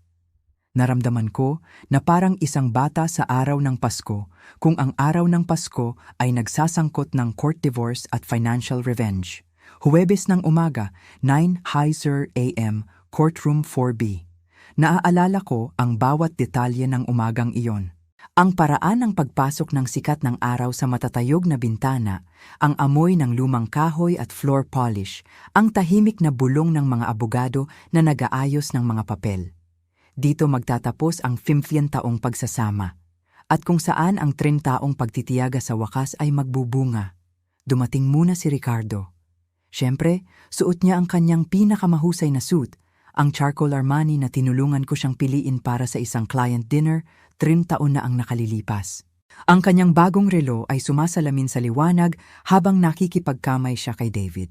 Naramdaman ko na parang isang bata sa araw ng Pasko kung ang araw ng Pasko ay nagsasangkot ng court divorce at financial revenge. Huwebes ng umaga, 9:00 a.m., courtroom 4B. Naaalala ko ang bawat detalye ng umagang iyon. Ang paraan ng pagpasok ng sikat ng araw sa matatayog na bintana, ang amoy ng lumang kahoy at floor polish, ang tahimik na bulong ng mga abogado na nag-aayos ng mga papel. Dito magtatapos ang 50 taong pagsasama. At kung saan ang 30 taong pagtitiyaga sa wakas ay magbubunga. Dumating muna si Ricardo. Siyempre, suot niya ang kanyang pinakamahusay na suit, ang charcoal Armani na tinulungan ko siyang piliin para sa isang client dinner, 30 taon na ang nakalilipas. Ang kanyang bagong relo ay sumasalamin sa liwanag habang nakikipagkamay siya kay David.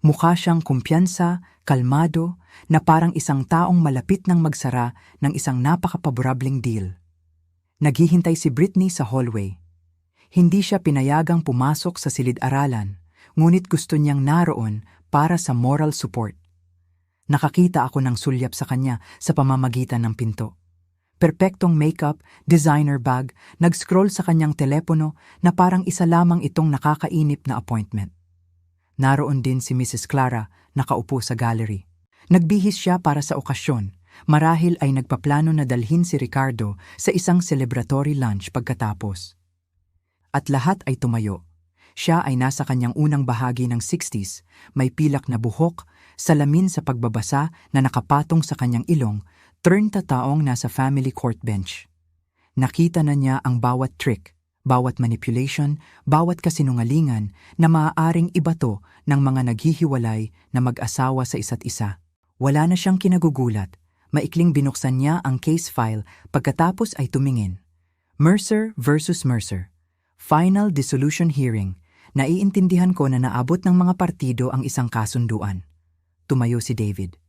Mukha siyang kumpiyansa, kalmado, na parang isang taong malapit ng magsara ng isang napakapaborableng deal. Naghihintay si Britney sa hallway. Hindi siya pinayagang pumasok sa silid-aralan, ngunit gusto niyang naroon para sa moral support. Nakakita ako ng sulyap sa kanya sa pamamagitan ng pinto. Perpektong makeup, designer bag, nag-scroll sa kanyang telepono na parang isa lamang itong nakakainip na appointment. Naroon din si Mrs. Clara, nakaupo sa gallery. Nagbihis siya para sa okasyon, marahil ay nagpaplano na dalhin si Ricardo sa isang celebratory lunch pagkatapos. At lahat ay tumayo. Siya ay nasa kanyang unang bahagi ng 60s, may pilak na buhok, salamin sa pagbabasa na nakapatong sa kanyang ilong, 30 taong nasa family court bench. Nakita na niya ang bawat trick, bawat manipulation, bawat kasinungalingan na maaaring ibato ng mga naghihiwalay na mag-asawa sa isa't isa. Wala na siyang kinagugulat. Maikling binuksan niya ang case file pagkatapos ay tumingin. Mercer versus Mercer. Final dissolution hearing. Naiintindihan ko na naabot ng mga partido ang isang kasunduan. Tumayo si David.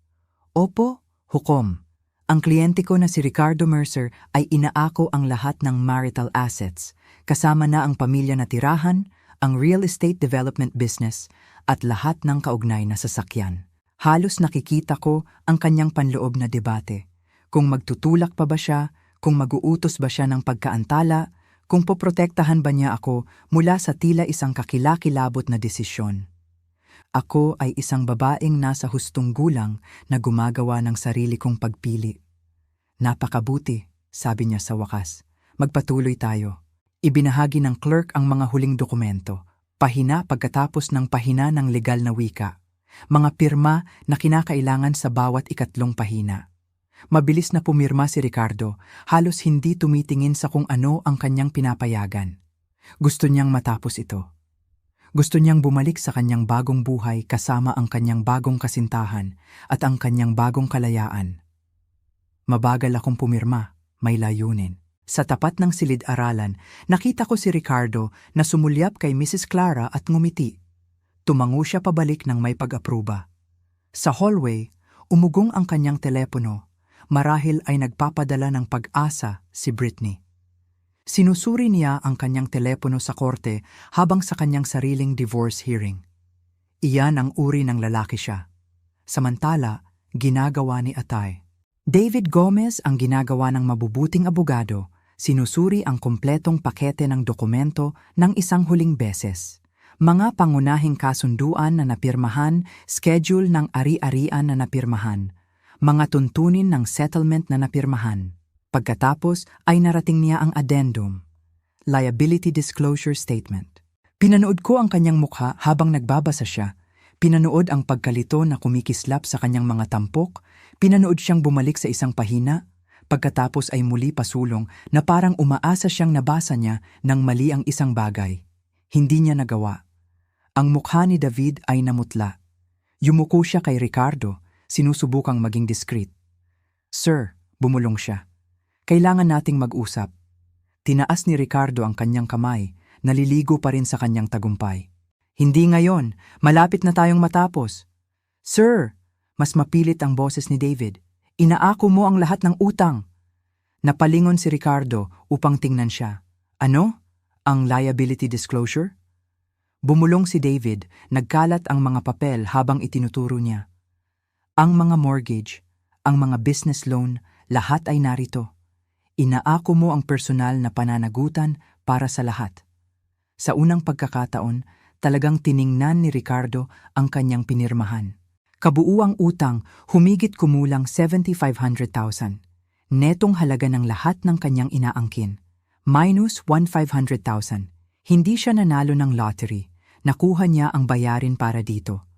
Opo, hukom. Ang kliyente ko na si Ricardo Mercer ay inaako ang lahat ng marital assets, kasama na ang pamilya na tirahan, ang real estate development business, at lahat ng kaugnay na sasakyan. Halos nakikita ko ang kanyang panloob na debate. Kung magtutulak pa ba siya, kung mag-uutos ba siya ng pagkaantala, kung poprotektahan ba niya ako mula sa tila isang kakilakilabot na desisyon. Ako ay isang babaeng nasa hustong gulang na gumagawa ng sarili kong pagpili. Napakabuti, sabi niya sa wakas. Magpatuloy tayo. Ibinahagi ng clerk ang mga huling dokumento, pahina pagkatapos ng pahina ng legal na wika. Mga pirma na kinakailangan sa bawat ikatlong pahina. Mabilis na pumirma si Ricardo, halos hindi tumitingin sa kung ano ang kanyang pinapayagan. Gusto niyang matapos ito. Gusto niyang bumalik sa kanyang bagong buhay kasama ang kanyang bagong kasintahan at ang kanyang bagong kalayaan. Mabagal akong pumirma, may layunin. Sa tapat ng silid-aralan, nakita ko si Ricardo na sumulyap kay Mrs. Clara at ngumiti. Tumango siya pabalik ng may pag-apruba. Sa hallway, umugong ang kanyang telepono. Marahil ay nagpapadala ng pag-asa si Britney. Sinusuri niya ang kanyang telepono sa korte habang sa kanyang sariling divorce hearing. Iyan ang uri ng lalaki siya. Samantala, ginagawa ni Atay. David Gomez ang ginagawa ng mabubuting abogado, sinusuri ang kompletong pakete ng dokumento ng isang huling beses. Mga pangunahing kasunduan na napirmahan, schedule ng ari-arian na napirmahan, mga tuntunin ng settlement na napirmahan. Pagkatapos ay narating niya ang addendum, liability disclosure statement. Pinanood ko ang kanyang mukha habang nagbabasa siya. Pinanood ang pagkalito na kumikislap sa kanyang mga tampok. Pinanood siyang bumalik sa isang pahina. Pagkatapos ay muli pasulong na parang umaasa siyang nabasa niya nang mali ang isang bagay. Hindi niya nagawa. Ang mukha ni David ay namutla. Yumuko siya kay Ricardo, sinusubukang maging discreet. Sir, bumulong siya. Kailangan nating mag-usap. Tinaas ni Ricardo ang kanyang kamay, naliligo pa rin sa kanyang tagumpay. Hindi ngayon, malapit na tayong matapos. Sir, mas mapilit ang boses ni David. Inaako mo ang lahat ng utang. Napalingon si Ricardo upang tingnan siya. Ano? Ang liability disclosure? Bumulong si David, nagkalat ang mga papel habang itinuturo niya. Ang mga mortgage, ang mga business loan, lahat ay narito. Inaako mo ang personal na pananagutan para sa lahat. Sa unang pagkakataon, talagang tiningnan ni Ricardo ang kanyang pinirmahan. Kabuuang utang, humigit kumulang 7,500,000. Netong halaga ng lahat ng kanyang inaangkin. Minus 1,500,000. Hindi siya nanalo ng lottery. Nakuha niya ang bayarin para dito.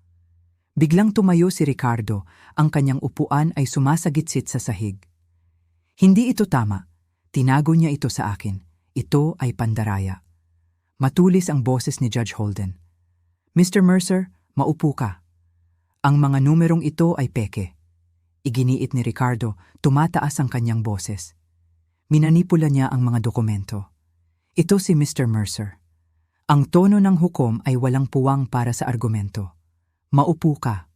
Biglang tumayo si Ricardo, ang kanyang upuan ay sumasagitsit sa sahig. Hindi ito tama. Tinago niya ito sa akin. Ito ay pandaraya. Matulis ang boses ni Judge Holden. Mr. Mercer, maupo ka. Ang mga numerong ito ay peke. Iginiit ni Ricardo, tumataas ang kanyang boses. Minanipula niya ang mga dokumento. Ito si Mr. Mercer. Ang tono ng hukom ay walang puwang para sa argumento. Maupo ka.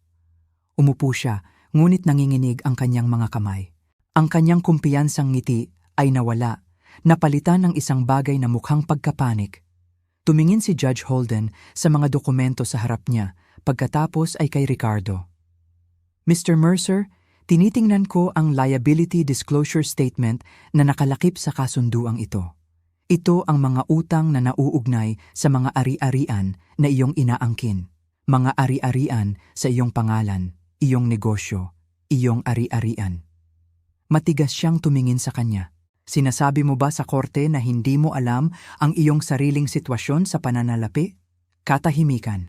Umupo siya, ngunit nanginginig ang kanyang mga kamay. Ang kanyang kumpiyansang ngiti ay nawala, napalitan ng isang bagay na mukhang pagkapanik. Tumingin si Judge Holden sa mga dokumento sa harap niya, pagkatapos ay kay Ricardo. Mr. Mercer, tinitingnan ko ang liability disclosure statement na nakalakip sa kasunduang ito. Ito ang mga utang na nauugnay sa mga ari-arian na iyong inaangkin. Mga ari-arian sa iyong pangalan, iyong negosyo, iyong ari-arian. Matigas siyang tumingin sa kanya. Sinasabi mo ba sa korte na hindi mo alam ang iyong sariling sitwasyon sa pananalapi? Katahimikan.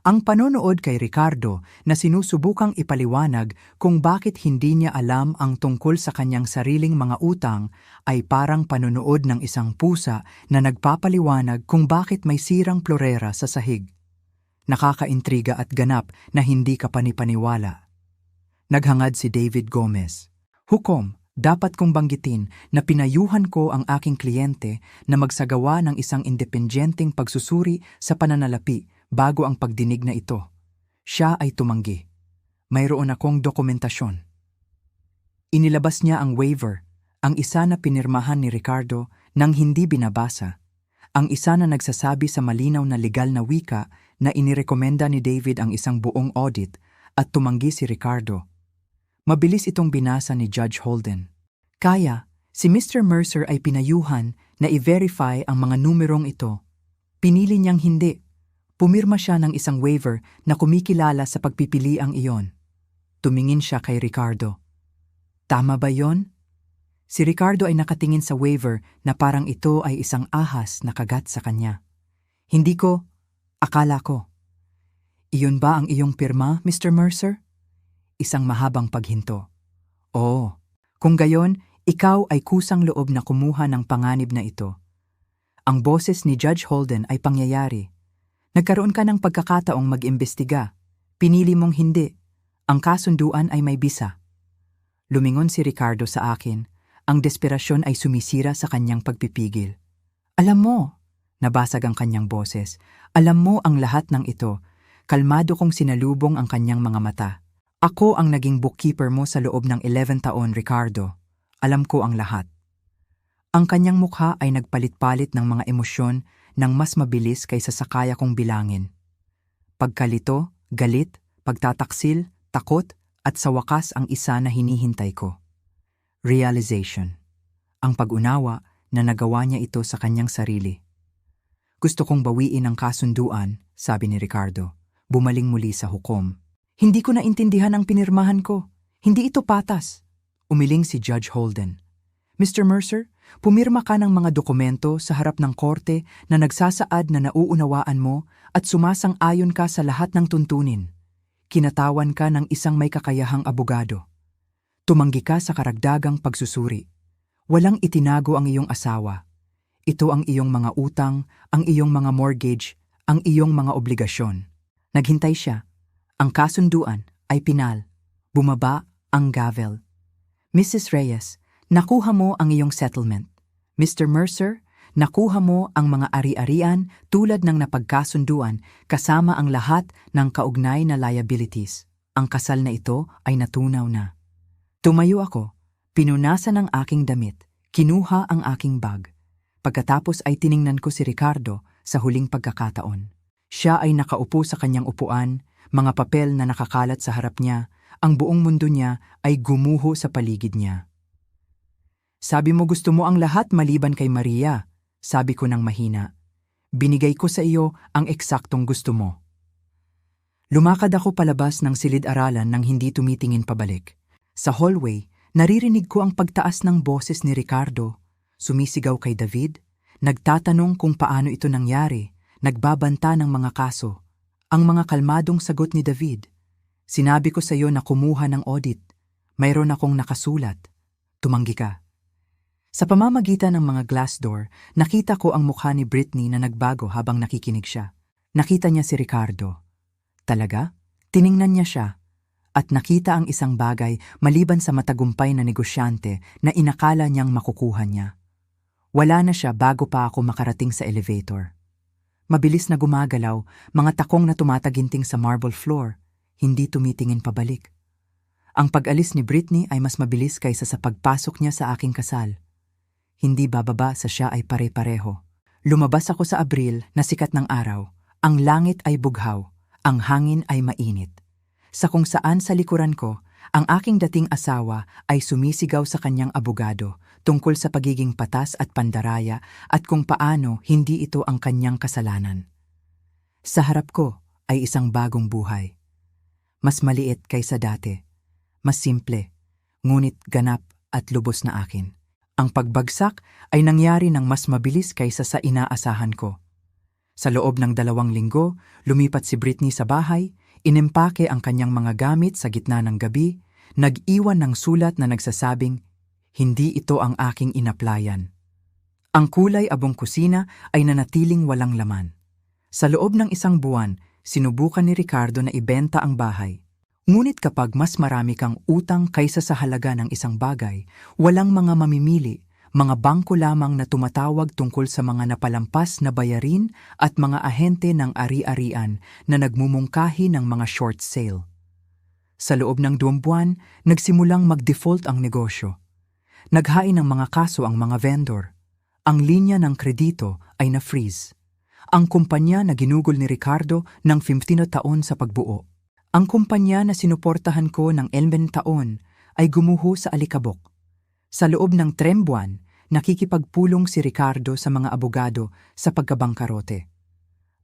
Ang panonood kay Ricardo na sinusubukang ipaliwanag kung bakit hindi niya alam ang tungkol sa kanyang sariling mga utang ay parang panonood ng isang pusa na nagpapaliwanag kung bakit may sirang plorera sa sahig. Nakakaintriga at ganap na hindi ka panipaniwala. Naghangad si David Gomez. Hukom, dapat kong banggitin na pinayuhan ko ang aking kliyente na magsagawa ng isang independyenteng pagsusuri sa pananalapi bago ang pagdinig na ito. Siya ay tumanggi. Mayroon akong dokumentasyon. Inilabas niya ang waiver, ang isa na pinirmahan ni Ricardo nang hindi binabasa. Ang isa na nagsasabi sa malinaw na legal na wika na inirekomenda ni David ang isang buong audit at tumanggi si Ricardo. Mabilis itong binasa ni Judge Holden. Kaya, si Mr. Mercer ay pinayuhan na i-verify ang mga numerong ito. Pinili niyang hindi. Pumirma siya ng isang waiver na kumikilala sa pagpipiliang iyon. Tumingin siya kay Ricardo. Tama ba yon? Si Ricardo ay nakatingin sa waiver na parang ito ay isang ahas na kagat sa kanya. Hindi ko, akala ko. Iyon ba ang iyong pirma, Mr. Mercer? Isang mahabang paghinto. Oo, kung gayon, ikaw ay kusang loob na kumuha ng panganib na ito. Ang boses ni Judge Holden ay pangyayari. Nagkaroon ka ng pagkakataong mag-imbestiga. Pinili mong hindi. Ang kasunduan ay may bisa. Lumingon si Ricardo sa akin. Ang desperasyon ay sumisira sa kanyang pagpipigil. Alam mo, nabasag ang kanyang boses, alam mo ang lahat ng ito. Kalmado kong sinalubong ang kanyang mga mata. Ako ang naging bookkeeper mo sa loob ng 11 taon, Ricardo. Alam ko ang lahat. Ang kanyang mukha ay nagpalit-palit ng mga emosyon nang mas mabilis kaysa sa kaya kong bilangin. Pagkalito, galit, pagtataksil, takot, at sa wakas ang isa na hinihintay ko. Realization. Ang pag-unawa na nagawa niya ito sa kanyang sarili. Gusto kong bawiin ang kasunduan, sabi ni Ricardo. Bumaling muli sa hukom. Hindi ko naintindihan ang pinirmahan ko. Hindi ito patas. Umiling si Judge Holden. Mr. Mercer, pumirma ka ng mga dokumento sa harap ng korte na nagsasaad na nauunawaan mo at sumasang-ayon ka sa lahat ng tuntunin. Kinatawan ka ng isang may kakayahang abogado. Tumanggi ka sa karagdagang pagsusuri. Walang itinago ang iyong asawa. Ito ang iyong mga utang, ang iyong mga mortgage, ang iyong mga obligasyon. Naghintay siya. Ang kasunduan ay pinal. Bumaba ang gavel. Mrs. Reyes, nakuha mo ang iyong settlement. Mr. Mercer, nakuha mo ang mga ari-arian tulad ng napagkasunduan kasama ang lahat ng kaugnay na liabilities. Ang kasal na ito ay natunaw na. Tumayo ako, pinunasan ang aking damit, kinuha ang aking bag. Pagkatapos ay tiningnan ko si Ricardo sa huling pagkakataon. Siya ay nakaupo sa kanyang upuan, mga papel na nakakalat sa harap niya, Ang buong mundo niya ay gumuho sa paligid niya. Sabi mo gusto mo ang lahat maliban kay Maria, sabi ko ng mahina. Binigay ko sa iyo ang eksaktong gusto mo. Lumakad ako palabas ng silid-aralan nang hindi tumitingin pabalik. Sa hallway, naririnig ko ang pagtaas ng boses ni Ricardo. Sumisigaw kay David, nagtatanong kung paano ito nangyari, nagbabanta ng mga kaso. Ang mga kalmadong sagot ni David. Sinabi ko sa iyo na kumuha ng audit. Mayroon akong nakasulat. Tumanggi ka. Sa pamamagitan ng mga glass door, nakita ko ang mukha ni Britney na nagbago habang nakikinig siya. Nakita niya si Ricardo. Talaga? Tiningnan niya siya. At nakita ang isang bagay maliban sa matagumpay na negosyante na inakala niyang makukuha niya. Wala na siya bago pa ako makarating sa elevator. Mabilis na gumagalaw, mga takong na tumataginting sa marble floor, hindi tumitingin pabalik. Ang pag-alis ni Britney ay mas mabilis kaysa sa pagpasok niya sa aking kasal. Hindi bababa sa siya ay pare-pareho. Lumabas ako sa Abril na sikat ng araw. Ang langit ay bughaw, ang hangin ay mainit. Sa kung saan sa likuran ko, ang aking dating asawa ay sumisigaw sa kanyang abogado tungkol sa pagiging patas at pandaraya at kung paano hindi ito ang kanyang kasalanan. Sa harap ko ay isang bagong buhay. Mas maliit kaysa dati, mas simple, ngunit ganap at lubos na akin. Ang pagbagsak ay nangyari ng mas mabilis kaysa sa inaasahan ko. Sa loob ng 2 linggo, lumipat si Britney sa bahay, inimpake ang kanyang mga gamit sa gitna ng gabi, nag-iwan ng sulat na nagsasabing, hindi ito ang aking inaplayan. Ang kulay abong kusina ay nanatiling walang laman. Sa loob ng 1 buwan, sinubukan ni Ricardo na ibenta ang bahay. Ngunit kapag mas marami kang utang kaysa sa halaga ng isang bagay, walang mga mamimili, mga bangko lamang na tumatawag tungkol sa mga napalampas na bayarin at mga ahente ng ari-arian na nagmumungkahi ng mga short sale. Sa loob ng 2 buwan, nagsimulang mag-default ang negosyo. Naghain ng mga kaso ang mga vendor. Ang linya ng kredito ay na-freeze. Ang kumpanya na ginugol ni Ricardo ng 15 na taon sa pagbuo. Ang kumpanya na sinuportahan ko ng 11 taon ay gumuho sa alikabok. Sa loob ng 3 buwan, nakikipagpulong si Ricardo sa mga abogado sa pagkabangkarote.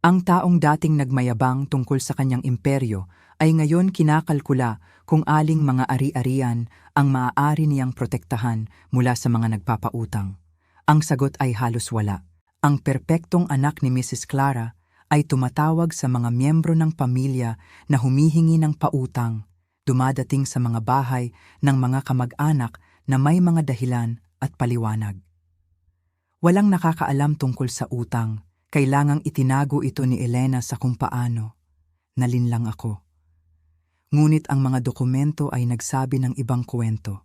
Ang taong dating nagmayabang tungkol sa kanyang imperyo ay ngayon kinakalkula kung aling mga ari-arian ang maaari niyang protektahan mula sa mga nagpapautang. Ang sagot ay halos wala. Ang perpektong anak ni Mrs. Clara ay tumatawag sa mga miyembro ng pamilya na humihingi ng pautang, dumadating sa mga bahay ng mga kamag-anak na may mga dahilan at paliwanag. Walang nakakaalam tungkol sa utang, kailangang itinago ito ni Elena sa kung paano. Nalinlang ako. Ngunit ang mga dokumento ay nagsabi ng ibang kwento.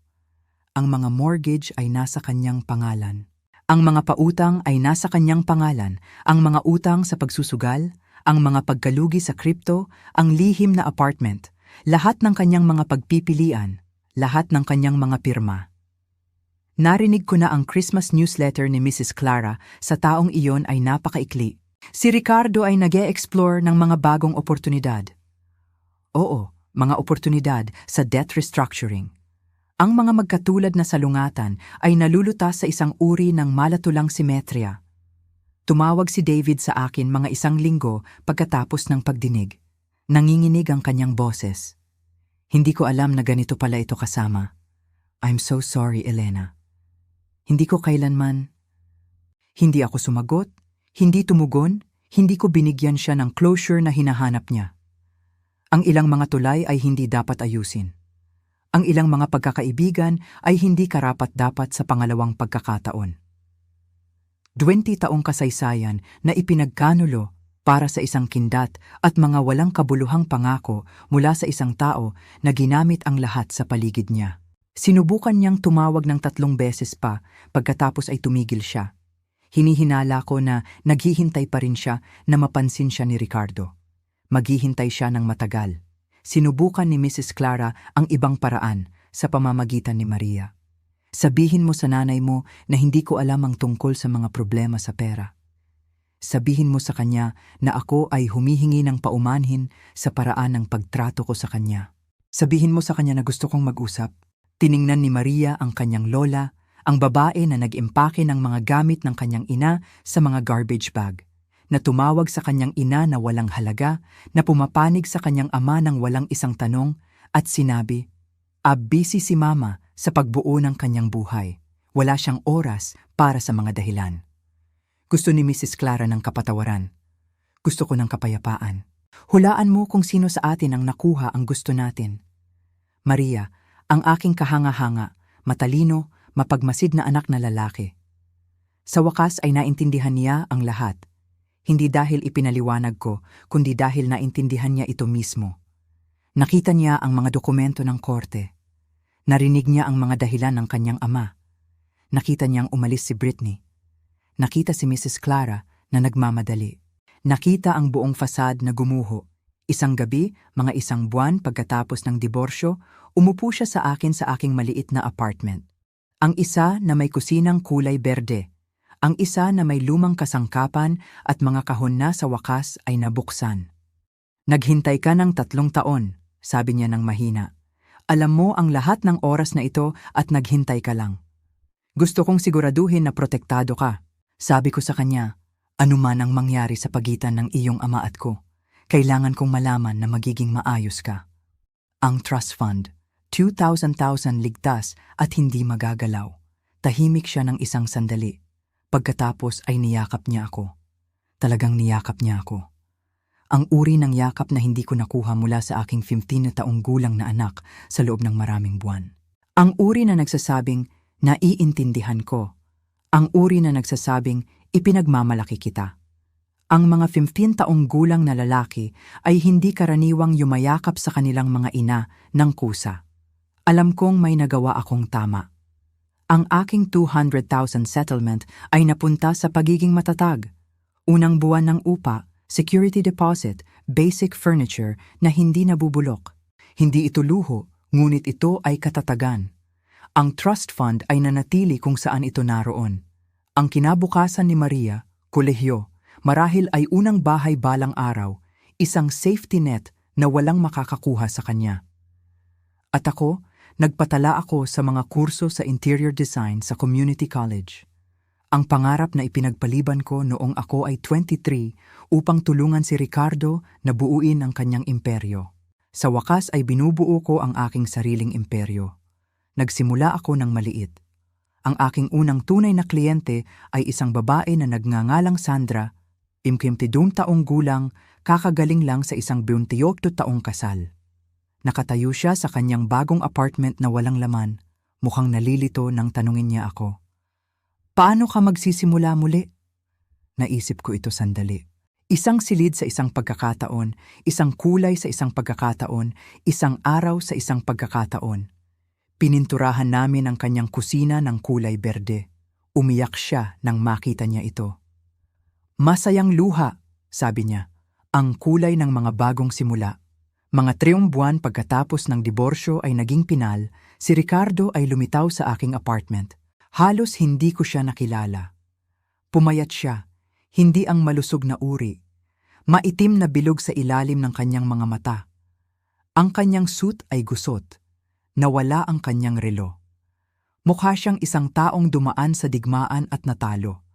Ang mga mortgage ay nasa kanyang pangalan. Ang mga pautang ay nasa kanyang pangalan, ang mga utang sa pagsusugal, ang mga pagkalugi sa crypto, ang lihim na apartment, lahat ng kanyang mga pagpipilian, lahat ng kanyang mga pirma. Narinig ko na ang Christmas newsletter ni Mrs. Clara sa taong iyon ay napakaikli. Si Ricardo ay nag-e-explore ng mga bagong oportunidad. Oo, mga oportunidad sa debt restructuring. Ang mga magkatulad na salungatan ay nalulutas sa isang uri ng malatulang simetrya. Tumawag si David sa akin mga 1 linggo pagkatapos ng pagdinig. Nanginginig ang kanyang boses. Hindi ko alam na ganito pala ito kasama. I'm so sorry, Elena. Hindi ko kailanman. Hindi ako sumagot, hindi tumugon, hindi ko binigyan siya ng closure na hinahanap niya. Ang ilang mga tulay ay hindi dapat ayusin. Ang ilang mga pagkakaibigan ay hindi karapat-dapat sa pangalawang pagkakataon. 20 taong kasaysayan na ipinagkanulo para sa isang kindat at mga walang kabuluhang pangako mula sa isang tao na ginamit ang lahat sa paligid niya. Sinubukan niyang tumawag ng 3 beses pa pagkatapos ay tumigil siya. Hinihinala ko na naghihintay pa rin siya na mapansin siya ni Ricardo. Maghihintay siya ng matagal. Sinubukan ni Mrs. Clara ang ibang paraan sa pamamagitan ni Maria. Sabihin mo sa nanay mo na hindi ko alam ang tungkol sa mga problema sa pera. Sabihin mo sa kanya na ako ay humihingi ng paumanhin sa paraan ng pagtrato ko sa kanya. Sabihin mo sa kanya na gusto kong mag-usap. Tiningnan ni Maria ang kanyang lola, ang babae na nag-impake ng mga gamit ng kanyang ina sa mga garbage bag, na tumawag sa kanyang ina na walang halaga, na pumapanig sa kanyang ama ng walang isang tanong, at sinabi, busy si mama sa pagbuo ng kanyang buhay. Wala siyang oras para sa mga dahilan. Gusto ni Mrs. Clara ng kapatawaran. Gusto ko ng kapayapaan. Hulaan mo kung sino sa atin ang nakuha ang gusto natin. Maria, ang aking kahanga-hanga, matalino, mapagmasid na anak na lalaki. Sa wakas ay naintindihan niya ang lahat. Hindi dahil ipinaliwanag ko, kundi dahil naintindihan niya ito mismo. Nakita niya ang mga dokumento ng korte. Narinig niya ang mga dahilan ng kanyang ama. Nakita niyang umalis si Britney. Nakita si Mrs. Clara na nagmamadali. Nakita ang buong fasad na gumuho. Isang gabi, mga isang buwan pagkatapos ng diborsyo, umupo siya sa akin sa aking maliit na apartment. Ang isa na may kusinang kulay berde. Ang isa na may lumang kasangkapan at mga kahon na sa wakas ay nabuksan. Naghintay ka ng 3 taon, sabi niya ng mahina. Alam mo ang lahat ng oras na ito at naghintay ka lang. Gusto kong siguraduhin na protektado ka. Sabi ko sa kanya, anuman ang mangyari sa pagitan ng iyong ama at ko, kailangan kong malaman na magiging maayos ka. Ang trust fund, 2,000 ligtas at hindi magagalaw. Tahimik siya ng isang sandali. Pagkatapos ay niyakap niya ako. Talagang niyakap niya ako. Ang uri ng yakap na hindi ko nakuha mula sa aking 15 na taong gulang na anak sa loob ng maraming buwan. Ang uri na nagsasabing, naiintindihan ko. Ang uri na nagsasabing, ipinagmamalaki kita. Ang mga 15 taong gulang na lalaki ay hindi karaniwang yumayakap sa kanilang mga ina ng kusa. Alam kong may nagawa akong tama. Ang aking 200,000 settlement ay napunta sa pagiging matatag. Unang buwan ng upa, security deposit, basic furniture na hindi nabubulok. Hindi ito luho, ngunit ito ay katatagan. Ang trust fund ay nanatili kung saan ito naroon. Ang kinabukasan ni Maria, kolehiyo, marahil ay unang bahay balang araw, isang safety net na walang makakakuha sa kanya. At ako, nagpatala ako sa mga kurso sa interior design sa community college. Ang pangarap na ipinagpaliban ko noong ako ay 23 upang tulungan si Ricardo na buuin ang kanyang imperyo. Sa wakas ay binubuo ko ang aking sariling imperyo. Nagsimula ako ng maliit. Ang aking unang tunay na kliyente ay isang babae na nagngangalang Sandra, 52 taong gulang, kakagaling lang sa isang 28 taong kasal. Nakatayo siya sa kanyang bagong apartment na walang laman, mukhang nalilito nang tanungin niya ako. Paano ka magsisimula muli? Naisip ko ito sandali. Isang silid sa isang pagkakataon, isang kulay sa isang pagkakataon, isang araw sa isang pagkakataon. Pininturahan namin ang kanyang kusina ng kulay berde. Umiyak siya nang makita niya ito. Masayang luha, sabi niya, ang kulay ng mga bagong simula. Mga 3 buwan pagkatapos ng diborsyo ay naging pinal, si Ricardo ay lumitaw sa aking apartment. Halos hindi ko siya nakilala. Pumayat siya, hindi ang malusog na uri. Maitim na bilog sa ilalim ng kanyang mga mata. Ang kanyang suit ay gusot. Nawala ang kanyang relo. Mukha siyang isang taong dumaan sa digmaan at natalo.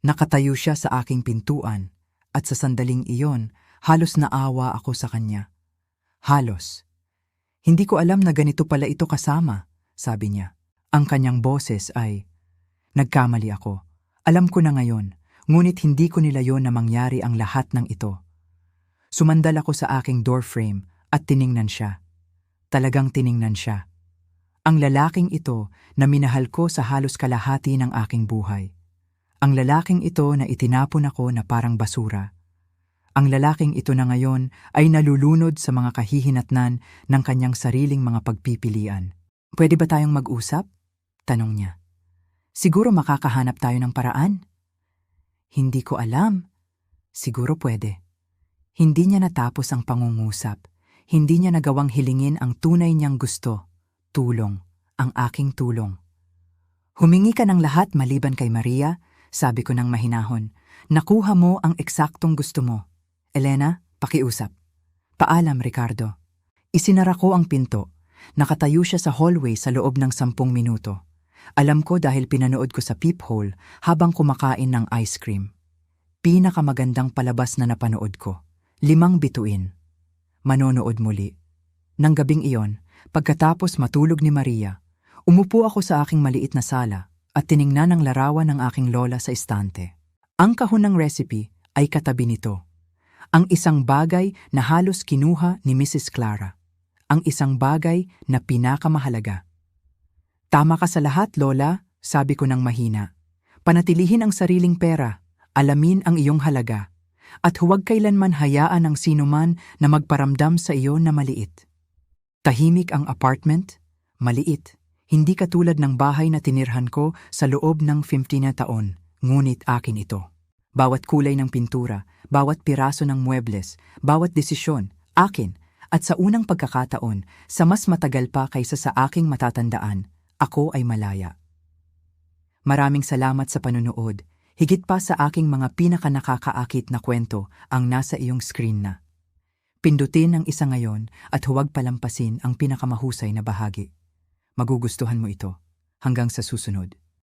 Nakatayo siya sa aking pintuan at sa sandaling iyon, halos naawa ako sa kanya. Halos. Hindi ko alam na ganito pala ito kasama, sabi niya. Ang kanyang boses ay, nagkamali ako. Alam ko na ngayon, ngunit hindi ko nilayon na mangyari ang lahat ng ito. Sumandal ako sa aking doorframe at tiningnan siya. Talagang tiningnan siya. Ang lalaking ito na minahal ko sa halos kalahati ng aking buhay. Ang lalaking ito na itinapon ako na parang basura. Ang lalaking ito na ngayon ay nalulunod sa mga kahihinatnan ng kanyang sariling mga pagpipilian. Pwede ba tayong mag-usap? Tanong niya. Siguro makakahanap tayo ng paraan? Hindi ko alam. Siguro pwede. Hindi niya natapos ang pangungusap. Hindi niya nagawang hilingin ang tunay niyang gusto. Tulong. Ang aking tulong. Humingi ka ng lahat maliban kay Maria, sabi ko ng mahinahon. Nakuha mo ang eksaktong gusto mo. Elena, pakiusap. Paalam, Ricardo. Isinara ko ang pinto. Nakatayo siya sa hallway sa loob ng 10 minuto. Alam ko dahil pinanood ko sa peephole habang kumakain ng ice cream. Pinakamagandang palabas na napanood ko. 5 bituin. Manonood muli. Nang gabing iyon, pagkatapos matulog ni Maria, umupo ako sa aking maliit na sala at tiningnan ang larawan ng aking lola sa istante. Ang kahon ng recipe ay katabi nito. Ang isang bagay na halos kinuha ni Mrs. Clara. Ang isang bagay na pinakamahalaga. Tama ka sa lahat, Lola, sabi ko ng mahina. Panatilihin ang sariling pera, alamin ang iyong halaga, at huwag kailanman hayaan ang sinuman na magparamdam sa iyo na maliit. Tahimik ang apartment, maliit, hindi katulad ng bahay na tinirhan ko sa loob ng 15 na taon, ngunit akin ito. Bawat kulay ng pintura, bawat piraso ng muebles, bawat desisyon, akin. At sa unang pagkakataon, sa mas matagal pa kaysa sa aking matatandaan, ako ay malaya. Maraming salamat sa panunood. Higit pa sa aking mga pinakanakakaakit na kwento ang nasa iyong screen na. Pindutin ang isa ngayon at huwag palampasin ang pinakamahusay na bahagi. Magugustuhan mo ito. Hanggang sa susunod.